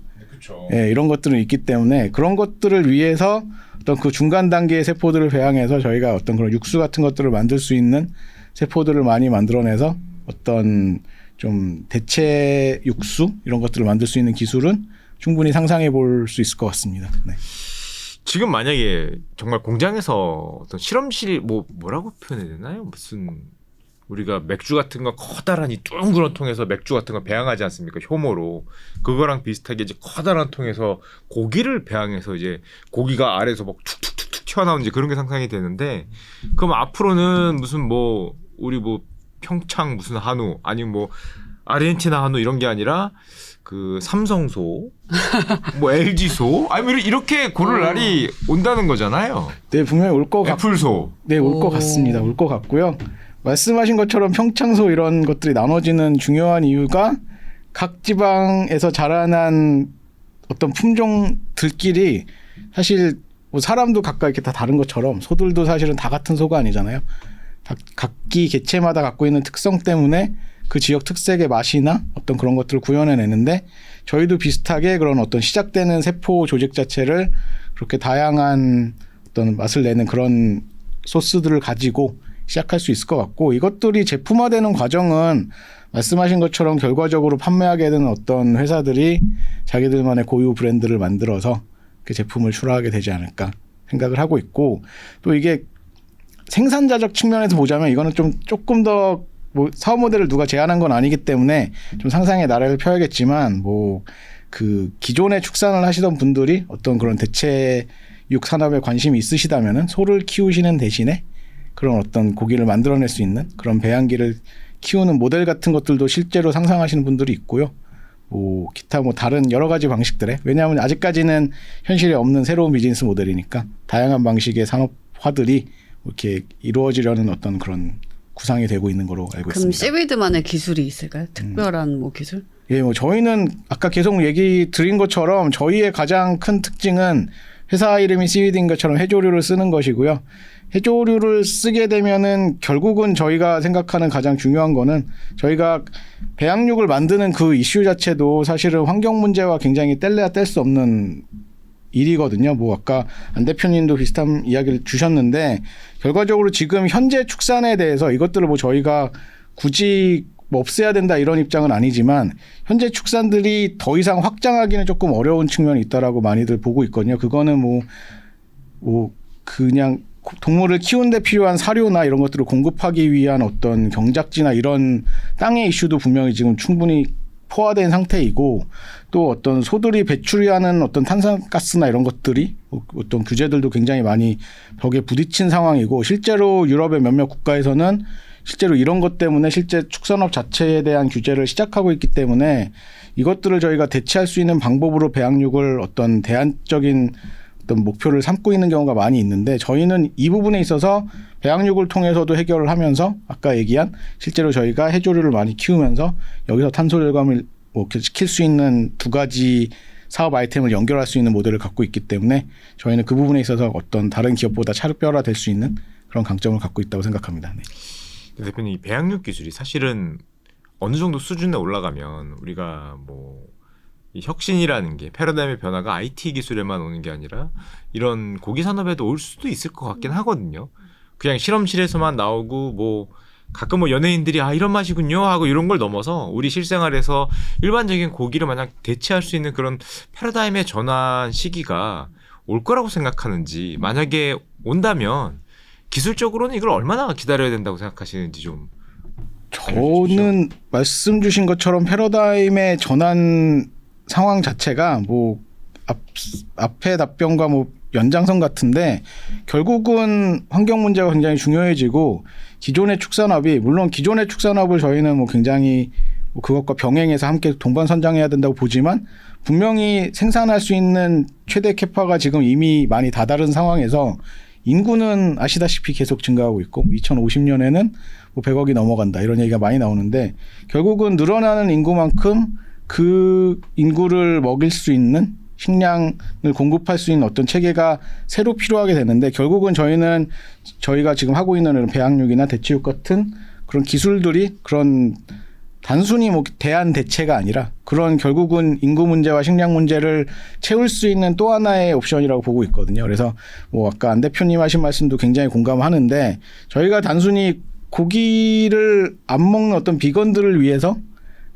예, 이런 것들은 있기 때문에 그런 것들을 위해서 어떤 그 중간 단계의 세포들을 배양해서 저희가 어떤 그런 육수 같은 것들을 만들 수 있는 세포들을 많이 만들어내서 어떤 좀 대체 육수 이런 것들을 만들 수 있는 기술은 충분히 상상해 볼 수 있을 것 같습니다. 네. 지금 만약에 정말 공장에서 어떤 실험실 뭐라고 표현해야 되나요? 무슨 우리가 맥주 같은 거 커다란 이 둥그런 통에서 맥주 같은 거 배양하지 않습니까? 효모로 그거랑 비슷하게 이제 커다란 통에서 고기를 배양해서 이제 고기가 아래에서 막 툭툭툭툭 튀어나오는지 그런 게 상상이 되는데 그럼 앞으로는 무슨 뭐 우리 뭐 평창 무슨 한우 아니면 뭐 아르헨티나 한우 이런 게 아니라 그 삼성소, 뭐 LG소, 아니 뭐 이렇게 고를 날이 온다는 거잖아요. 네, 분명히 올 것 같고, 애플소. 네, 올 것 같습니다. 올 것 같고요. 말씀하신 것처럼 평창소 이런 것들이 나눠지는 중요한 이유가 각 지방에서 자라난 어떤 품종들끼리 사실 뭐 사람도 각각 이렇게 다 다른 것처럼 소들도 사실은 다 같은 소가 아니잖아요. 각기 개체마다 갖고 있는 특성 때문에 그 지역 특색의 맛이나 어떤 그런 것들을 구현해내는데 저희도 비슷하게 그런 어떤 시작되는 세포 조직 자체를 그렇게 다양한 어떤 맛을 내는 그런 소스들을 가지고 시작할 수 있을 것 같고 이것들이 제품화되는 과정은 말씀하신 것처럼 결과적으로 판매하게 되는 어떤 회사들이 자기들만의 고유 브랜드를 만들어서 그 제품을 출하하게 되지 않을까 생각을 하고 있고 또 이게 생산자적 측면에서 보자면 이거는 좀 조금 더 뭐 사업 모델을 누가 제안한 건 아니기 때문에 좀 상상의 나래를 펴야겠지만 뭐 그 기존에 축산을 하시던 분들이 어떤 그런 대체육 산업에 관심이 있으시다면은 소를 키우시는 대신에 그런 어떤 고기를 만들어낼 수 있는 그런 배양기를 키우는 모델 같은 것들도 실제로 상상하시는 분들이 있고요. 뭐 기타 뭐 다른 여러 가지 방식들에 왜냐하면 아직까지는 현실에 없는 새로운 비즈니스 모델이니까 다양한 방식의 산업화들이 이렇게 이루어지려는 어떤 그런 구상이 되고 있는 거로 알고 그럼 있습니다. 씨위드만의 기술이 있을까요? 특별한 뭐 기술? 예, 뭐 저희는 아까 계속 얘기 드린 것처럼 저희의 가장 큰 특징은 회사 이름이 씨위드인 것처럼 해조류를 쓰는 것이고요. 해조류를 쓰게 되면은 결국은 저희가 생각하는 가장 중요한 거는 저희가 배양육을 만드는 그 이슈 자체도 사실은 환경 문제와 굉장히 뗄래야 뗄 수 없는 일이거든요. 뭐 아까 안 대표님도 비슷한 이야기를 주셨는데 결과적으로 지금 현재 축산에 대해서 이것들을 뭐 저희가 굳이 뭐 없애야 된다 이런 입장은 아니지만 현재 축산들이 더 이상 확장하기는 조금 어려운 측면이 있다라고 많이들 보고 있거든요. 그거는 뭐 그냥 동물을 키우는 데 필요한 사료나 이런 것들을 공급하기 위한 어떤 경작지나 이런 땅의 이슈도 분명히 지금 충분히 포화된 상태이고 또 어떤 소들이 배출하는 어떤 탄산가스나 이런 것들이 어떤 규제들도 굉장히 많이 벽에 부딪힌 상황이고 실제로 유럽의 몇몇 국가에서는 실제로 이런 것 때문에 실제 축산업 자체에 대한 규제를 시작하고 있기 때문에 이것들을 저희가 대체할 수 있는 방법으로 배양육을 어떤 대안적인 어떤 목표를 삼고 있는 경우가 많이 있는데 저희는 이 부분에 있어서 배양육을 통해서도 해결을 하면서 아까 얘기한 실제로 저희가 해조류를 많이 키우면서 여기서 탄소 절감을 뭐 시킬 수 있는 두 가지 사업 아이템을 연결할 수 있는 모델을 갖고 있기 때문에 저희는 그 부분에 있어서 어떤 다른 기업보다 차별화될 수 있는 그런 강점을 갖고 있다고 생각합니다. 네. 대표님 이 배양육 기술이 사실은 어느 정도 수준에 올라가면 우리가 뭐 이 혁신이라는 게 패러다임의 변화가 IT 기술에만 오는 게 아니라 이런 고기 산업에도 올 수도 있을 것 같긴 하거든요. 그냥 실험실에서만 나오고 뭐 가끔 뭐 연예인들이 아 이런 맛이군요 하고 이런 걸 넘어서 우리 실생활에서 일반적인 고기를 만약 대체할 수 있는 그런 패러다임의 전환 시기가 올 거라고 생각하는지 만약에 온다면 기술적으로는 이걸 얼마나 기다려야 된다고 생각하시는지 좀 저는 말씀 주신 것처럼 패러다임의 전환 상황 자체가 뭐 앞에 답변과 뭐 연장선 같은데 결국은 환경 문제가 굉장히 중요해지고 기존의 축산업이 물론 기존의 축산업을 저희는 뭐 굉장히 뭐 그것과 병행해서 함께 동반선장해야 된다고 보지만 분명히 생산할 수 있는 최대 캐파가 지금 이미 많이 다다른 상황에서 인구는 아시다시피 계속 증가하고 있고 2050년에는 뭐 100억이 넘어간다 이런 얘기가 많이 나오는데 결국은 늘어나는 인구만큼 그 인구를 먹일 수 있는 식량을 공급할 수 있는 어떤 체계가 새로 필요하게 되는데 결국은 저희는 저희가 지금 하고 있는 배양육이나 대체육 같은 그런 기술들이 그런 단순히 뭐 대안 대체가 아니라 그런 결국은 인구 문제와 식량 문제를 채울 수 있는 또 하나의 옵션이라고 보고 있거든요. 그래서 뭐 아까 안 대표님 하신 말씀도 굉장히 공감하는데 저희가 단순히 고기를 안 먹는 어떤 비건들을 위해서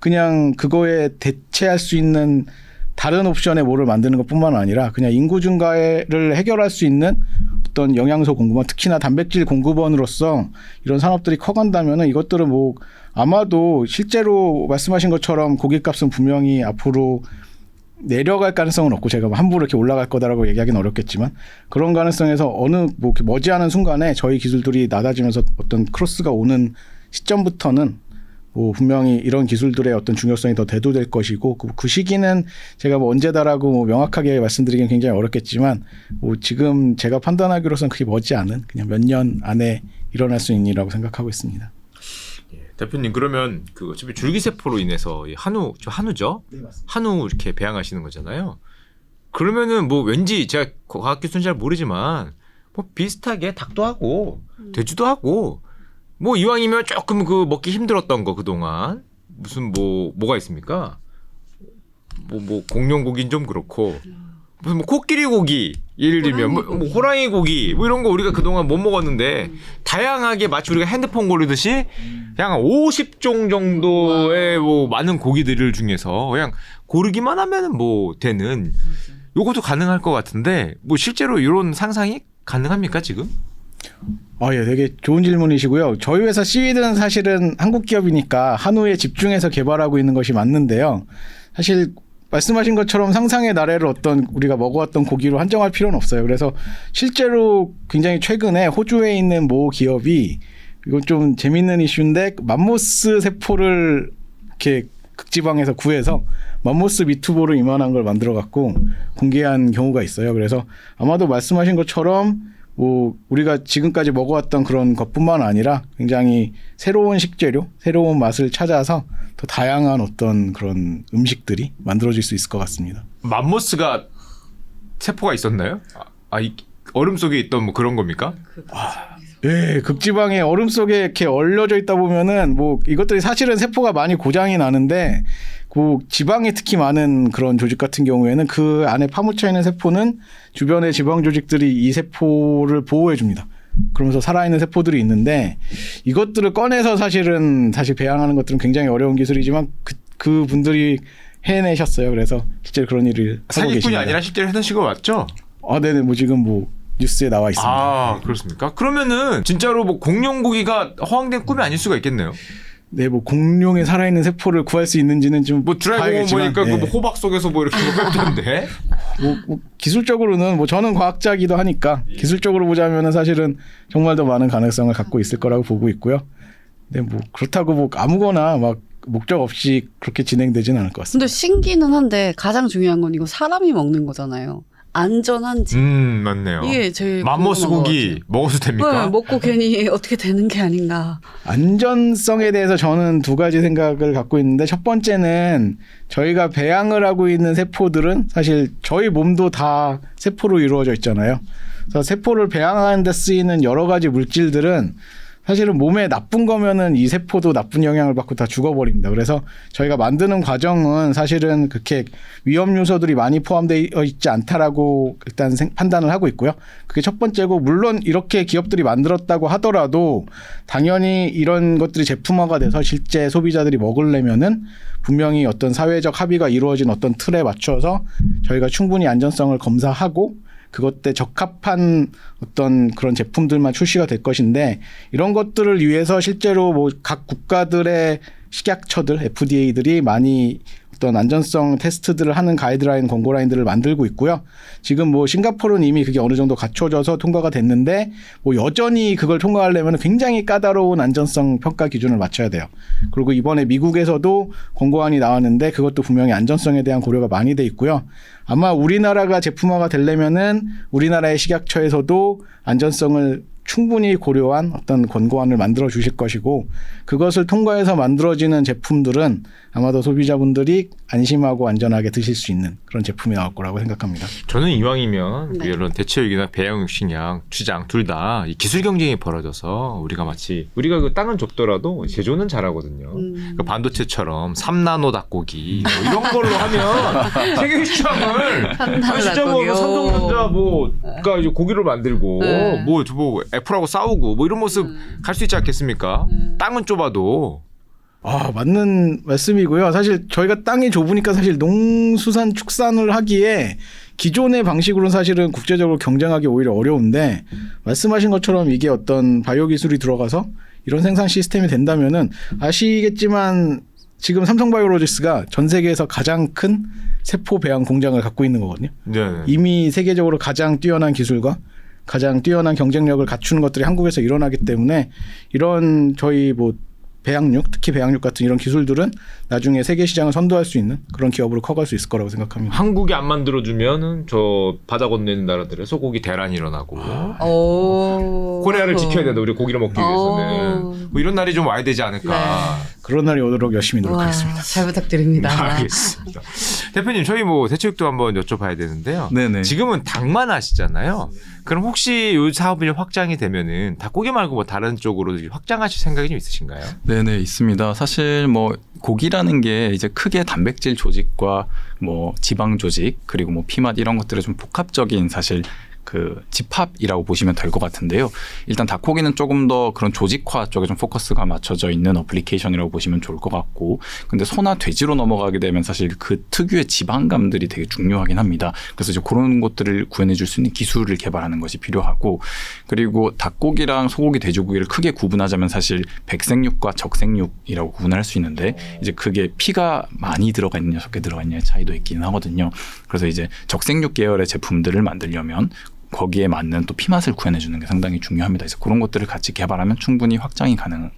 그냥 그거에 대체할 수 있는 다른 옵션의 뭐를 만드는 것뿐만 아니라 그냥 인구 증가를 해결할 수 있는 어떤 영양소 공급원 특히나 단백질 공급원으로서 이런 산업들이 커간다면은 이것들은 뭐 아마도 실제로 말씀하신 것처럼 고깃값은 분명히 앞으로 내려갈 가능성은 없고 제가 함부로 이렇게 올라갈 거다라고 얘기하기는 어렵겠지만 그런 가능성에서 어느 뭐 머지않은 순간에 저희 기술들이 낮아지면서 어떤 크로스가 오는 시점부터는 뭐 분명히 이런 기술들의 어떤 중요성이 더 대두될 것이고 그 시기는 제가 뭐 언제다라고 뭐 명확하게 말씀드리기는 굉장히 어렵겠지만 뭐 지금 제가 판단하기로서는 그게 머지않은 그냥 몇 년 안에 일어날 수 있는 일이라고 생각하고 있습니다. 예, 대표님 그러면 그 어차피 줄기세포로 인해서 이 한우죠? 네, 맞습니다. 한우 이렇게 배양하시는 거잖아요. 그러면은 뭐 왠지 제가 과학 기술은 잘 모르지만 뭐 비슷하게 닭도 하고 돼지도 하고 뭐 이왕이면 조금 그 먹기 힘들었던 거 그동안 무슨 뭐가 있습니까? 뭐 공룡 고기는 좀 그렇고 무슨 뭐 코끼리 고기 예를 들면 뭐 호랑이 고기 뭐 이런 거 우리가 그동안 못 먹었는데 다양하게 마치 우리가 핸드폰 고르듯이 그냥 50종 정도의 뭐 많은 고기들을 중에서 그냥 고르기만 하면은 뭐 되는 요것도 가능할 것 같은데 뭐 실제로 이런 상상이 가능합니까 지금? 예, 되게 좋은 질문이시고요. 저희 회사 씨위드는 사실은 한국 기업이니까 한우에 집중해서 개발하고 있는 것이 맞는데요. 사실 말씀하신 것처럼 상상의 나래를 어떤 우리가 먹어왔던 고기로 한정할 필요는 없어요. 그래서 실제로 굉장히 최근에 호주에 있는 모 기업이 이건 좀 재밌는 이슈인데 맘모스 세포를 이렇게 극지방에서 구해서 맘모스 미트볼을 이만한 걸 만들어 갖고 공개한 경우가 있어요. 그래서 아마도 말씀하신 것처럼 뭐 우리가 지금까지 먹어왔던 그런 것뿐만 아니라 굉장히 새로운 식재료, 새로운 맛을 찾아서 더 다양한 어떤 그런 음식들이 만들어질 수 있을 것 같습니다. 맘모스가 세포가 있었나요? 이 얼음 속에 있던 뭐 그런 겁니까? 예, 극지방의 얼음 속에 이렇게 얼려져 있다 보면은 뭐 이것들이 사실은 세포가 많이 고장이 나는데 그 지방에 특히 많은 그런 조직 같은 경우에는 그 안에 파묻혀 있는 세포는 주변의 지방 조직들이 이 세포를 보호해 줍니다. 그러면서 살아있는 세포들이 있는데 이것들을 꺼내서 사실 배양하는 것들은 굉장히 어려운 기술이지만 그 분들이 해내셨어요. 그래서 실제 그런 일을 하고 사기꾼이 계십니다. 아니라 실제로 해내신 거 맞죠? 네네, 뭐 지금 뭐 뉴스에 나와 있습니다. 그렇습니까? 그러면은 진짜로 뭐 공룡 고기가 허황된 꿈이 아닐 수가 있겠네요. 네, 뭐 공룡의 살아있는 세포를 구할 수 있는지는 좀 뭐 드래곤 봐야겠지만, 보니까 네. 그 호박 속에서 뭐 이렇게 먹던데. 뭐 기술적으로는 뭐 저는 과학자이기도 하니까 기술적으로 보자면은 사실은 정말 더 많은 가능성을 갖고 있을 거라고 보고 있고요. 근데 뭐 그렇다고 뭐 아무거나 막 목적 없이 그렇게 진행되지는 않을 것 같습니다. 근데 신기는 한데 가장 중요한 건 이거 사람이 먹는 거잖아요. 안전한지. 맞네요. 이게 제일 맘모스 궁금한 것 고기 같아요. 먹어도 됩니까? 네, 먹고 괜히 어떻게 되는 게 아닌가. 안전성에 대해서 저는 두 가지 생각을 갖고 있는데 첫 번째는 저희가 배양을 하고 있는 세포들은 사실 저희 몸도 다 세포로 이루어져 있잖아요. 그래서 세포를 배양하는 데 쓰이는 여러 가지 물질들은 사실은 몸에 나쁜 거면은 이 세포도 나쁜 영향을 받고 다 죽어버립니다. 그래서 저희가 만드는 과정은 사실은 그렇게 위험 요소들이 많이 포함되어 있지 않다라고 일단 판단을 하고 있고요. 그게 첫 번째고, 물론 이렇게 기업들이 만들었다고 하더라도 당연히 이런 것들이 제품화가 돼서 실제 소비자들이 먹으려면은 분명히 어떤 사회적 합의가 이루어진 어떤 틀에 맞춰서 저희가 충분히 안전성을 검사하고 그것에 적합한 어떤 그런 제품들만 출시가 될 것인데, 이런 것들을 위해서 실제로 뭐 각 국가들의 식약처들, FDA들이 많이 어떤 안전성 테스트들을 하는 가이드라인, 권고라인들을 만들고 있고요. 지금 뭐 싱가포르는 이미 그게 어느 정도 갖춰져서 통과가 됐는데, 뭐 여전히 그걸 통과하려면 굉장히 까다로운 안전성 평가 기준을 맞춰야 돼요. 그리고 이번에 미국에서도 권고안이 나왔는데 그것도 분명히 안전성에 대한 고려가 많이 돼 있고요. 아마 우리나라가 제품화가 되려면은 우리나라의 식약처에서도 안전성을 충분히 고려한 어떤 권고안을 만들어 주실 것이고, 그것을 통과해서 만들어지는 제품들은 아마도 소비자분들이 안심하고 안전하게 드실 수 있는 그런 제품이 나올 거라고 생각합니다. 저는 이왕이면 네. 이런 대체육이나 배양육식량, 취장 둘 다 기술 경쟁이 벌어져서 우리가 마치 우리가 그 땅은 좁더라도 제조는 잘하거든요. 그 반도체처럼 3나노 닭고기 뭐 이런 걸로 하면 세계 시장을 3나노 진짜 뭐 닭고기요. 삼성전자 뭐가 이제 고기를 만들고 네. 뭐 애플하고 싸우고 뭐 이런 모습 갈 수 있지 않겠습니까? 땅은 좁아도. 맞는 말씀이고요. 사실 저희가 땅이 좁으니까 사실 농수산 축산을 하기에 기존의 방식으로는 사실은 국제적으로 경쟁하기 오히려 어려운데, 말씀하신 것처럼 이게 어떤 바이오 기술이 들어가서 이런 생산 시스템이 된다면은 아시겠지만 지금 삼성바이오로직스가 전 세계에서 가장 큰 세포 배양 공장을 갖고 있는 거거든요. 네. 이미 세계적으로 가장 뛰어난 기술과 가장 뛰어난 경쟁력을 갖추는 것들이 한국에서 일어나기 때문에 이런 저희 뭐 배양육, 특히 배양육 같은 이런 기술들은 나중에 세계 시장을 선도할 수 있는 그런 기업으로 커갈 수 있을 거라고 생각합니다. 한국이 안 만들어주면은 저 바다 건너는 나라들의 소고기 대란이 일어나고 코리아를 지켜야 된다. 우리 고기를 먹기 위해서는 뭐 이런 날이 좀 와야 되지 않을까. 그런 날이 오도록 열심히 노력하겠습니다. 잘 부탁드립니다. 알겠습니다. 대표님, 저희 뭐 대체육도 한번 여쭤봐야 되는데요. 네네. 지금은 닭만 하시잖아요. 그럼 혹시 이 사업이 확장이 되면은 닭고기 말고 뭐 다른 쪽으로 확장하실 생각이 좀 있으신가요? 네네, 있습니다. 사실 뭐 고기라는 게 이제 크게 단백질 조직과 뭐 지방 조직 그리고 뭐 피맛 이런 것들을 좀 복합적인 사실 그 집합이라고 보시면 될 것 같은데요. 일단 닭고기는 조금 더 그런 조직화 쪽에 좀 포커스가 맞춰져 있는 어플리케이션이라고 보시면 좋을 것 같고, 근데 소나 돼지로 넘어가게 되면 사실 그 특유의 지방감들이 되게 중요하긴 합니다. 그래서 이제 그런 것들을 구현해줄 수 있는 기술을 개발하는 것이 필요하고, 그리고 닭고기랑 소고기, 돼지고기를 크게 구분하자면 사실 백생육과 적생육이라고 구분할 수 있는데, 이제 그게 피가 많이 들어가 있느냐 적게 들어가 있느냐의 차이도 있기는 하거든요. 그래서 이제 적생육 계열의 제품들을 만들려면 거기에 맞는 또 피맛을 구현해 주는 게 상당히 중요합니다. 그래서 그런 것들을 같이 개발하면 충분히 확장이 가능한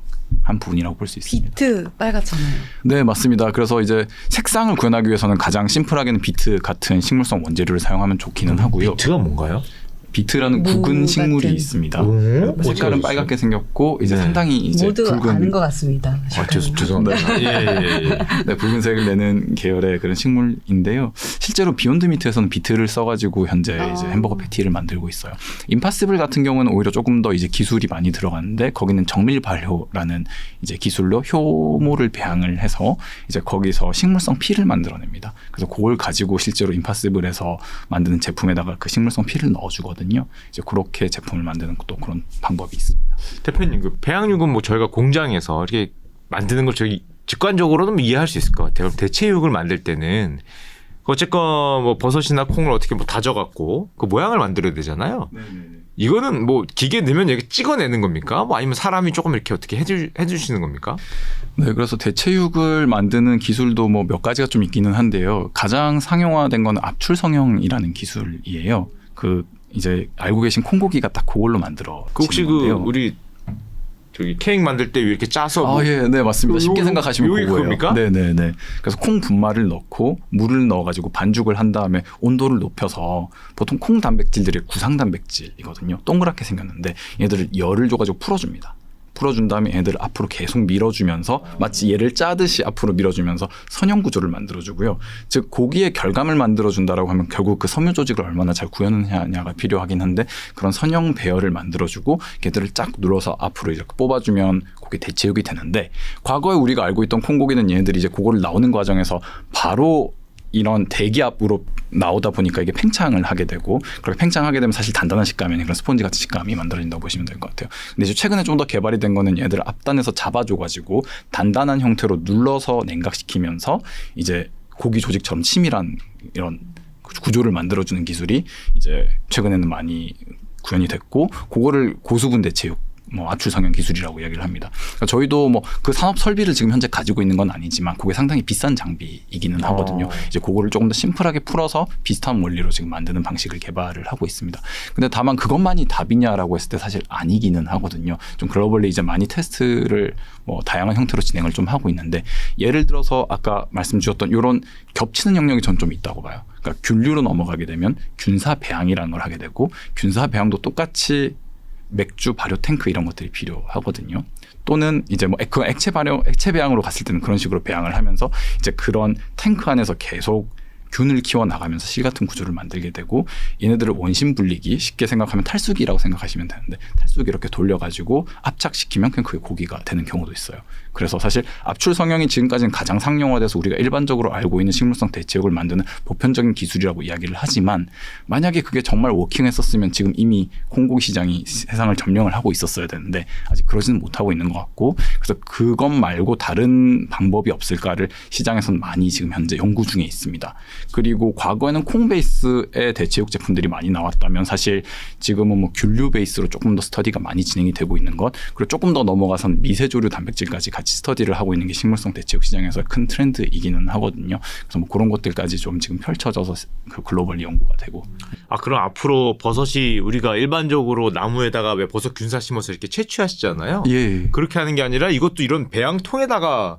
부분이라고 볼 수 있습니다. 비트 빨갛잖아요. 네, 맞습니다. 그래서 이제 색상을 구현하기 위해서는 가장 심플하게는 비트 같은 식물성 원재료를 사용하면 좋기는 하고요. 비트가 뭔가요? 비트라는 무 굵은 식물이 같은. 있습니다. 오, 색깔은 어디가 빨갛게 생겼고 이제 네. 상당히 이제 모두 붉은 아는 것 같습니다. 아, 죄송합니다. 예. 네, 붉은색을 내는 계열의 그런 식물인데요. 실제로 비욘드 미트에서는 비트를 써가지고 현재 이제 햄버거 패티를 만들고 있어요. 임파서블 같은 경우는 오히려 조금 더 이제 기술이 많이 들어가는데, 거기는 정밀 발효라는 이제 기술로 효모를 배양을 해서 이제 거기서 식물성 피를 만들어냅니다. 그래서 그걸 가지고 실제로 임파서블에서 만드는 제품에다가 그 식물성 피를 넣어주거든요. 이제 그렇게 제품을 만드는 또 그런 방법이 있습니다. 대표님, 그 배양육은 뭐 저희가 공장에서 이렇게 만드는 걸 저희 직관적으로는 이해할 수 있을 것 같아요. 대체육을 만들 때는 어쨌건 뭐 버섯이나 콩을 어떻게 뭐 다져갖고 그 모양을 만들어야 되잖아요. 이거는 뭐 기계 넣으면 이렇게 찍어내는 겁니까? 뭐 아니면 사람이 조금 이렇게 어떻게 해주시는 겁니까? 네, 그래서 대체육을 만드는 기술도 뭐 몇 가지가 좀 있기는 한데요. 가장 상용화된 건 압출 성형이라는 기술이에요. 그 이제 알고 계신 콩고기가 딱 그걸로 만들어. 그 혹시 그 우리 저기 케이크 만들 때 이렇게 짜서 뭐 예, 네, 맞습니다. 쉽게 생각하시면 요게 그거예요. 그겁니까? 네, 네, 네. 그래서 콩 분말을 넣고 물을 넣어가지고 반죽을 한 다음에 온도를 높여서, 보통 콩 단백질들이 구상 단백질이거든요. 동그랗게 생겼는데 얘들을 열을 줘가지고 풀어줍니다. 풀어준 다음에 얘들을 앞으로 계속 밀어주면서 마치 얘를 짜듯이 앞으로 밀어주면서 선형 구조를 만들어주고요. 즉 고기의 결감을 만들어준다라고 하면 결국 그 섬유 조직을 얼마나 잘 구현하냐가 필요하긴 한데, 그런 선형 배열을 만들어주고 얘들을 쫙 눌러서 앞으로 이렇게 뽑아주면 그게 대체육이 되는데, 과거에 우리가 알고 있던 콩고기는 얘네들이 이제 그거를 나오는 과정에서 바로 이런 대기압으로 나오다 보니까 이게 팽창을 하게 되고, 그렇게 팽창하게 되면 사실 단단한 식감이 아닌 그런 스펀지 같은 식감이 만들어진다고 보시면 될 것 같아요. 근데 이제 최근에 좀 더 개발이 된 거는 얘들을 앞단에서 잡아줘가지고 단단한 형태로 눌러서 냉각시키면서 이제 고기 조직처럼 치밀한 이런 구조를 만들어주는 기술이 이제 최근에는 많이 구현이 됐고, 그거를 고수분 대체육, 뭐 압출 성형 기술이라고 이야기를 합니다. 그러니까 저희도 뭐 그 산업 설비를 지금 현재 가지고 있는 건 아니지만 그게 상당히 비싼 장비이기는 하거든요. 이제 그거를 조금 더 심플하게 풀어서 비슷한 원리로 지금 만드는 방식을 개발을 하고 있습니다. 근데 다만 그것만이 답이냐라고 했을 때 사실 아니기는 하거든요. 좀 글로벌리 이제 많이 테스트를 뭐 다양한 형태로 진행을 좀 하고 있는데, 예를 들어서 아까 말씀 주셨던 이런 겹치는 영역이 전 좀 있다고 봐요. 그러니까 균류로 넘어가게 되면 균사 배양이라는 걸 하게 되고, 균사 배양도 똑같이 맥주 발효 탱크 이런 것들이 필요하거든요. 또는 이제 뭐 그 액체 배양으로 갔을 때는 그런 식으로 배양을 하면서 이제 그런 탱크 안에서 계속 균을 키워 나가면서 실 같은 구조를 만들게 되고, 얘네들을 원심 분리기, 쉽게 생각하면 탈수기라고 생각하시면 되는데, 탈수기 이렇게 돌려가지고 압착시키면 그냥 그게 고기가 되는 경우도 있어요. 그래서 사실 압출 성형이 지금까지는 가장 상용화돼서 우리가 일반적으로 알고 있는 식물성 대체육을 만드는 보편적인 기술이라고 이야기를 하지만, 만약에 그게 정말 워킹했었으면 지금 이미 콩고기 시장이 세상을 점령을 하고 있었어야 되는데 아직 그러지는 못하고 있는 것 같고, 그래서 그것 말고 다른 방법이 없을까를 시장에서는 많이 지금 현재 연구 중에 있습니다. 그리고 과거에는 콩 베이스의 대체육 제품들이 많이 나왔다면, 사실 지금은 뭐 균류 베이스로 조금 더 스터디가 많이 진행이 되고 있는 것, 그리고 조금 더 넘어가선 미세조류 단백질까지 같이 스터디를 하고 있는 게 식물성 대체육 시장에서 큰 트렌드이기는 하거든요. 그래서 뭐 그런 것들까지 좀 지금 펼쳐져서 그 글로벌 연구가 되고. 아, 그럼 앞으로 버섯이 우리가 일반적으로 나무에다가 왜 버섯 균사 심어서 이렇게 채취하시잖아요. 예. 그렇게 하는 게 아니라 이것도 이런 배양통에다가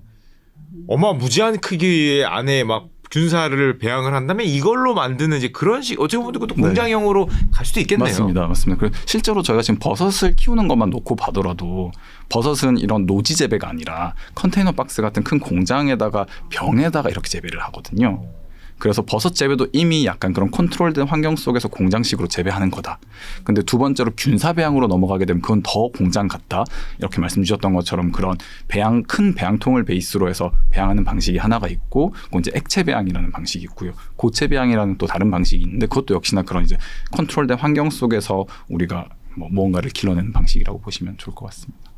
어마무지한 크기 안에 막 균사를 배양을 한 다음에 이걸로 만드는 이제 그런 식, 어떻게 보면 그것도 공장형으로 갈 수도 있겠네요. 맞습니다. 그리고 실제로 저희가 지금 버섯을 키우는 것만 놓고 봐더라도 버섯은 이런 노지 재배가 아니라 컨테이너 박스 같은 큰 공장에다가 병에다가 이렇게 재배를 하거든요. 그래서 버섯 재배도 이미 약간 그런 컨트롤된 환경 속에서 공장식으로 재배하는 거다. 근데 두 번째로 균사 배양으로 넘어가게 되면 그건 더 공장 같다. 이렇게 말씀 주셨던 것처럼 그런 큰 배양통을 베이스로 해서 배양하는 방식이 하나가 있고, 그건 이제 액체 배양이라는 방식이 있고요. 고체 배양이라는 또 다른 방식이 있는데, 그것도 역시나 그런 이제 컨트롤된 환경 속에서 우리가 뭐 무언가를 길러내는 방식이라고 보시면 좋을 것 같습니다.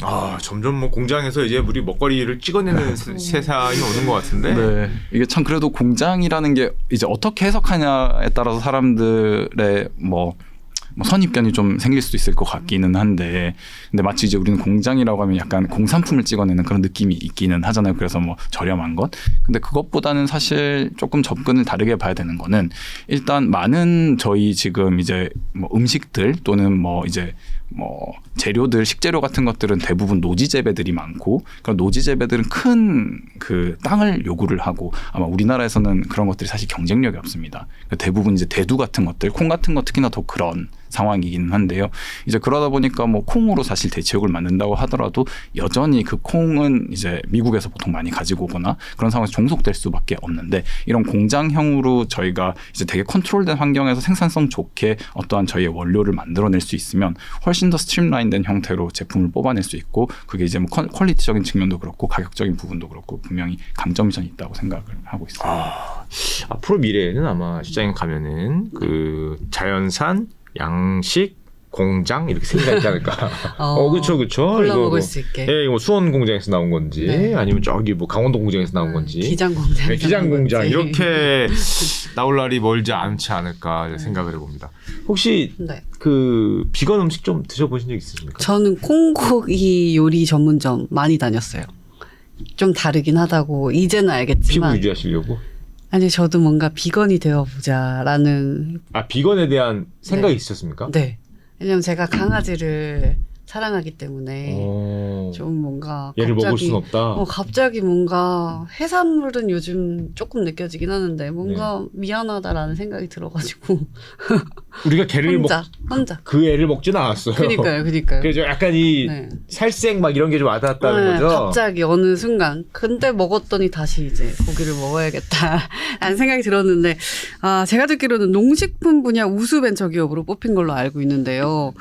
아, 점점 뭐 공장에서 이제 우리 먹거리를 찍어내는 세상이 오는 것 같은데. 네, 이게 참 그래도 공장이라는 게 이제 어떻게 해석하냐에 따라서 사람들의 뭐 선입견이 좀 생길 수도 있을 것 같기는 한데, 근데 마치 이제 우리는 공장이라고 하면 약간 공산품을 찍어내는 그런 느낌이 있기는 하잖아요. 그래서 뭐 저렴한 것. 근데 그것보다는 사실 조금 접근을 다르게 봐야 되는 거는, 일단 많은 저희 지금 이제 뭐 음식들 또는 뭐 이제 뭐 재료들, 식재료 같은 것들은 대부분 노지 재배들이 많고, 그런 노지 재배들은 큰 그 땅을 요구를 하고, 아마 우리나라에서는 그런 것들이 사실 경쟁력이 없습니다. 대부분 이제 대두 같은 것들, 콩 같은 것 특히나 더 그런 상황이긴 한데요. 이제 그러다 보니까 뭐 콩으로 사실 대체육을 만든다고 하더라도 여전히 그 콩은 이제 미국에서 보통 많이 가지고 오거나 그런 상황에서 종속될 수밖에 없는데, 이런 공장형으로 저희가 이제 되게 컨트롤된 환경에서 생산성 좋게 어떠한 저희의 원료를 만들어낼 수 있으면 훨씬 더 스트림라인된 형태로 제품을 뽑아낼 수 있고, 그게 이제 뭐 퀄리티적인 측면도 그렇고 가격적인 부분도 그렇고 분명히 강점이 전 있다고 생각을 하고 있습니다. 앞으로 미래에는 아마 시장에 가면은 그 자연산, 양식, 공장 이렇게 생각이 있지 않을까. 그렇죠. 골라 먹을 수 있게. 예, 이거 수원 공장에서 나온 건지, 네. 아니면 저기 뭐 강원도 공장에서 나온 건지, 기장 공장, 네, 기장 공장 이렇게 나올 날이 멀지 않지 않을까 생각을 해봅니다. 혹시 네. 그 비건 음식 좀 드셔보신 적 있으십니까? 저는 콩고기 요리 전문점 많이 다녔어요. 좀 다르긴 하다고 이제는 피부 알겠지만, 유지하시려고? 아니 저도 뭔가 비건이 되어보자라는. 아, 비건에 대한 생각이 네. 있으셨습니까? 네. 왜냐면 제가 강아지를 사랑하기 때문에 좀 뭔가 얘를 먹을 갑자기 순 없다. 갑자기 뭔가 해산물은 요즘 조금 느껴지긴 하는데 뭔가 미안하다라는 생각이 들어가지고 우리가 개를 혼자 그 애를 먹지는 않았어요. 그니까요. 그래서 약간 이 네. 살색 막 이런 게 좀 와닿았다는 거죠. 갑자기 어느 순간 근데 먹었더니 다시 이제 고기를 먹어야겠다라는 생각이 들었는데, 제가 듣기로는 농식품 분야 우수 벤처 기업으로 뽑힌 걸로 알고 있는데요.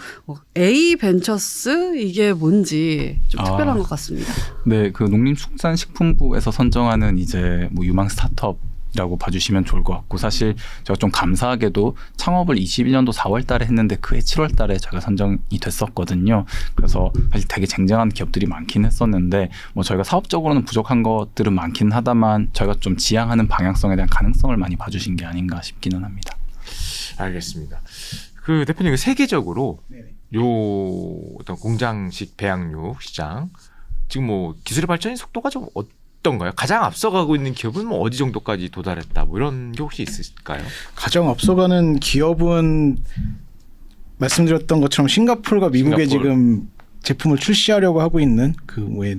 A 벤처스 이게 뭔지 좀 특별한 것 같습니다. 네, 그 농림축산식품부에서 선정하는 이제 뭐 유망 스타트업이라고 봐주시면 좋을 것 같고, 사실 제가 좀 감사하게도 창업을 21년도 4월 달에 했는데 그해 7월 달에 제가 선정이 됐었거든요. 그래서 사실 되게 쟁쟁한 기업들이 많긴 했었는데, 뭐 저희가 사업적으로는 부족한 것들은 많긴 하다만 저희가 좀 지향하는 방향성에 대한 가능성을 많이 봐주신 게 아닌가 싶기는 합니다. 알겠습니다. 그 대표님, 세계적으로 네네. 요 어떤 공장식 배양육 시장 지금 뭐 기술의 발전의 속도가 좀 어떤가요? 가장 앞서가고 있는 기업은 뭐 어디 정도까지 도달했다, 뭐 이런 게 혹시 있을까요? 가장 앞서가는 기업은 말씀드렸던 것처럼 싱가포르가 미국에 지금 제품을 출시하려고 하고 있는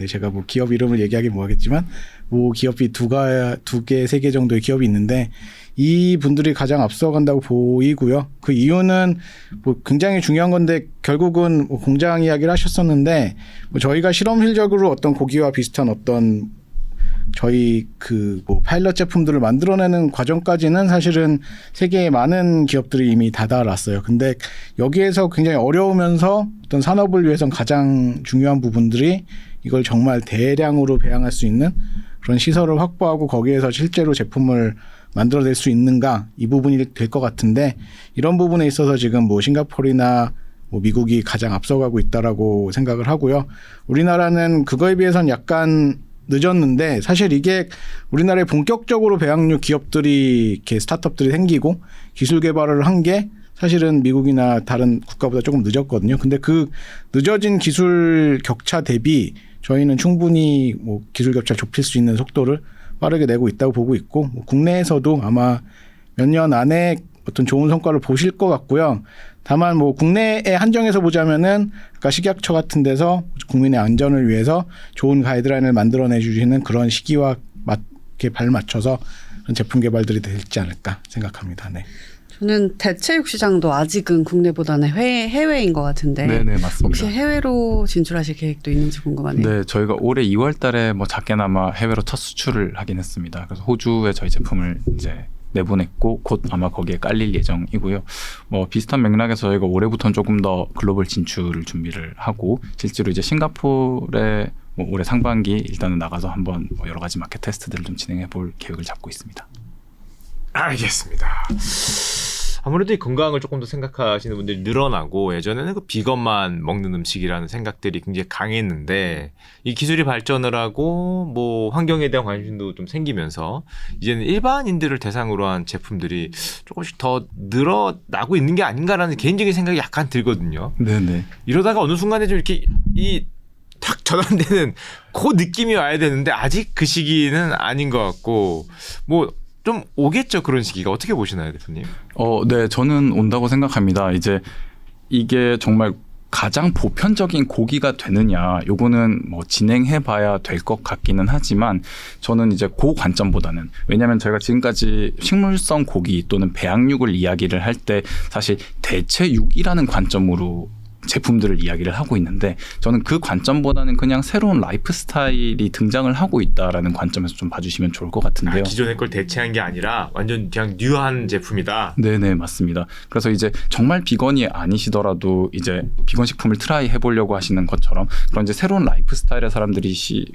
제가 뭐 기업 이름을 얘기하기 뭐하겠지만 뭐 기업이 두 개, 세 개 정도의 기업이 있는데, 이 분들이 가장 앞서간다고 보이고요. 그 이유는 뭐 굉장히 중요한 건데, 결국은 뭐 공장 이야기를 하셨었는데, 뭐 저희가 실험실적으로 어떤 고기와 비슷한 어떤 저희 뭐 파일럿 제품들을 만들어내는 과정까지는 사실은 세계의 많은 기업들이 이미 다다랐어요. 근데 여기에서 굉장히 어려우면서 어떤 산업을 위해서는 가장 중요한 부분들이 이걸 정말 대량으로 배양할 수 있는 그런 시설을 확보하고 거기에서 실제로 제품을 만들어낼 수 있는가, 이 부분이 될 것 같은데, 이런 부분에 있어서 지금 뭐 싱가포르나 뭐 미국이 가장 앞서가고 있다라고 생각을 하고요. 우리나라는 그거에 비해서는 약간 늦었는데, 사실 이게 우리나라에 본격적으로 배양육 기업들이 이렇게 스타트업들이 생기고 기술 개발을 한 게 사실은 미국이나 다른 국가보다 조금 늦었거든요. 근데 그 늦어진 기술 격차 대비 저희는 충분히 뭐 기술 격차 좁힐 수 있는 속도를 빠르게 내고 있다고 보고 있고, 뭐 국내에서도 아마 몇 년 안에 어떤 좋은 성과를 보실 것 같고요. 다만 뭐 국내에 한정해서 보자면은 아까 식약처 같은 데서 국민의 안전을 위해서 좋은 가이드라인을 만들어내 주시는 그런 시기와 맞게 발맞춰서 그런 제품 개발들이 되지 않을까 생각합니다. 네. 저는 대체육 시장도 아직은 국내보다는 해외인 것 같은데 네네 맞습니다. 혹시 해외로 진출하실 계획도 있는지 궁금하네요. 네, 저희가 올해 2월달에 뭐 작게나마 해외로 첫 수출을 하긴 했습니다. 그래서 호주에 저희 제품을 이제 내보냈고 곧 아마 거기에 깔릴 예정이고요. 뭐 비슷한 맥락에서 저희가 올해부터는 조금 더 글로벌 진출을 준비를 하고 실제로 이제 싱가포르에 뭐 올해 상반기 일단은 나가서 한번 뭐 여러 가지 마켓 테스트들을 좀 진행해 볼 계획을 잡고 있습니다. 알겠습니다. 아무래도 이 건강을 조금 더 생각하시는 분들이 늘어나고 예전에는 그 비건만 먹는 음식이라는 생각들이 굉장히 강했는데 이 기술이 발전을 하고 뭐 환경에 대한 관심도 좀 생기면서 이제는 일반인들을 대상으로 한 제품들이 조금씩 더 늘어나고 있는 게 아닌가라는 개인적인 생각이 약간 들거든요. 네네. 이러다가 어느 순간에 좀 이렇게 이 탁 전환되는 그 느낌이 와야 되는데 아직 그 시기는 아닌 것 같고 뭐 좀 오겠죠 그런 시기가. 어떻게 보시나요, 대표님? 네, 저는 온다고 생각합니다. 이제 이게 정말 가장 보편적인 고기가 되느냐, 요거는 뭐 진행해봐야 될 것 같기는 하지만 저는 이제 그 관점보다는 왜냐하면 저희가 지금까지 식물성 고기 또는 배양육을 이야기를 할 때 사실 대체육이라는 관점으로 제품들을 이야기를 하고 있는데 저는 그 관점보다는 그냥 새로운 라이프 스타일이 등장을 하고 있다라는 관점에서 좀 봐주시면 좋을 것 같은데요. 기존의 걸 대체한 게 아니라 완전 그냥 뉴한 제품이다. 네네 맞습니다. 그래서 이제 정말 비건이 아니시더라도 이제 비건 식품을 트라이 해보려고 하시는 것처럼 그런 이제 새로운 라이프 스타일의 사람들이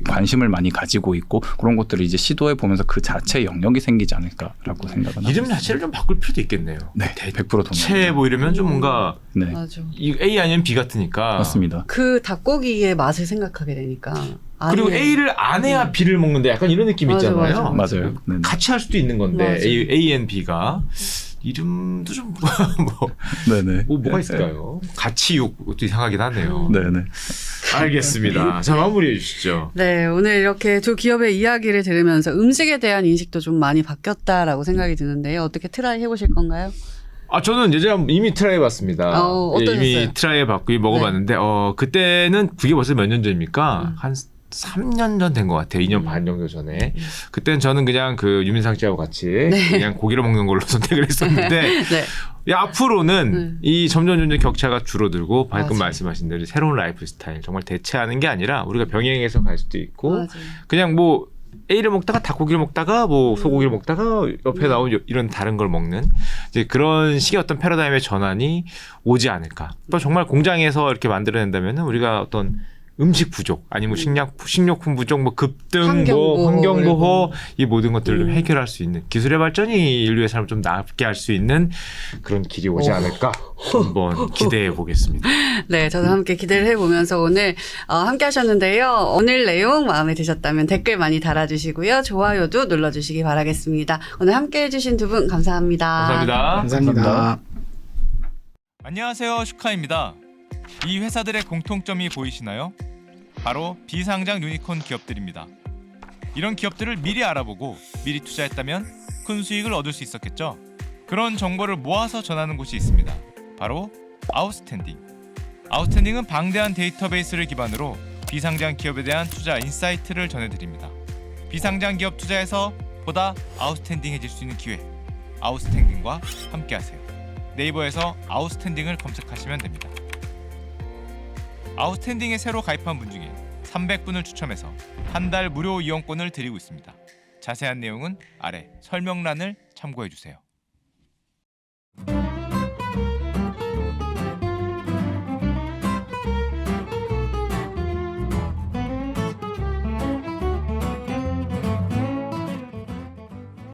관심을 많이 가지고 있고 그런 것들을 이제 시도해 보면서 그 자체의 영역이 생기지 않을까라고 생각은 합니다. 이름 자체를 좀 바꿀 필요도 있겠네요. 네, 100% 동의합니다. 대체 뭐 이러면 좀 뭔가 네, 맞아. 이 A 아니면 B 같으니까. 맞습니다. 그 닭고기의 맛을 생각하게 되니까. 그리고 아예. A를 안 해야 B를 먹는데 약간 이런 느낌 맞아, 있잖아요. 맞아요. 네네. 같이 할 수도 있는 건데 맞아. A and B가 이름도 좀 네네. 뭐가 있을까요? 가치육 또 이상하긴 하네요. 네네. 알겠습니다. 자 마무리해 주시죠. 네, 오늘 이렇게 두 기업의 이야기를 들으면서 음식에 대한 인식도 좀 많이 바뀌었다라고 생각이 드는데요. 어떻게 트라이 해보실 건가요? 저는 예전에 이미 트라이 해봤습니다. 어떠셨어요? 이미 트라이 해봤고 먹어봤는데 그때는 그게 벌써 몇 년 전입니까? 한 3년 전 된 것 같아요. 2년 반 정도 전에. 그때는 저는 그냥 그 유민상 씨하고 같이 그냥 고기를 먹는 걸로 선택을 했었는데 네. 앞으로는 이 점점 격차가 줄어들고 방금 맞아요. 말씀하신 대로 새로운 라이프 스타일 정말 대체하는 게 아니라 우리가 병행해서 갈 수도 있고 맞아요. 그냥 뭐 A를 먹다가 닭고기를 먹다가 뭐 소고기를 먹다가 옆에 나온 이런 다른 걸 먹는 이제 그런 식의 어떤 패러다임의 전환이 오지 않을까. 또 정말 공장에서 이렇게 만들어낸다면 우리가 어떤 음식 부족 아니면 식료품 부족 뭐 급등 환경보호, 환경보호 이 모든 것들을 해결할 수 있는 기술의 발전이 인류의 삶을 좀 낫게 할 수 있는 그런 길이 오지 않을까 한번 기대해 보겠습니다. 네, 저도 함께 기대를 해보면서 오늘 함께 하셨는데요. 오늘 내용 마음에 드셨다면 댓글 많이 달아주시고요. 좋아요도 눌러주시기 바라겠습니다. 오늘 함께 해주신 두 분 감사합니다. 감사합니다. 감사합니다. 안녕하세요, 슈카입니다. 이 회사들의 공통점이 보이시나요? 바로 비상장 유니콘 기업들입니다. 이런 기업들을 미리 알아보고 미리 투자했다면 큰 수익을 얻을 수 있었겠죠? 그런 정보를 모아서 전하는 곳이 있습니다. 바로 아웃스탠딩. 아웃스탠딩은 방대한 데이터베이스를 기반으로 비상장 기업에 대한 투자 인사이트를 전해드립니다. 비상장 기업 투자에서 보다 아웃스탠딩해질 수 있는 기회. 아웃스탠딩과 함께하세요. 네이버에서 아웃스탠딩을 검색하시면 됩니다. 아웃스탠딩에 새로 가입한 분 중에 300분을 추첨해서 한 달 무료 이용권을 드리고 있습니다. 자세한 내용은 아래 설명란을 참고해주세요.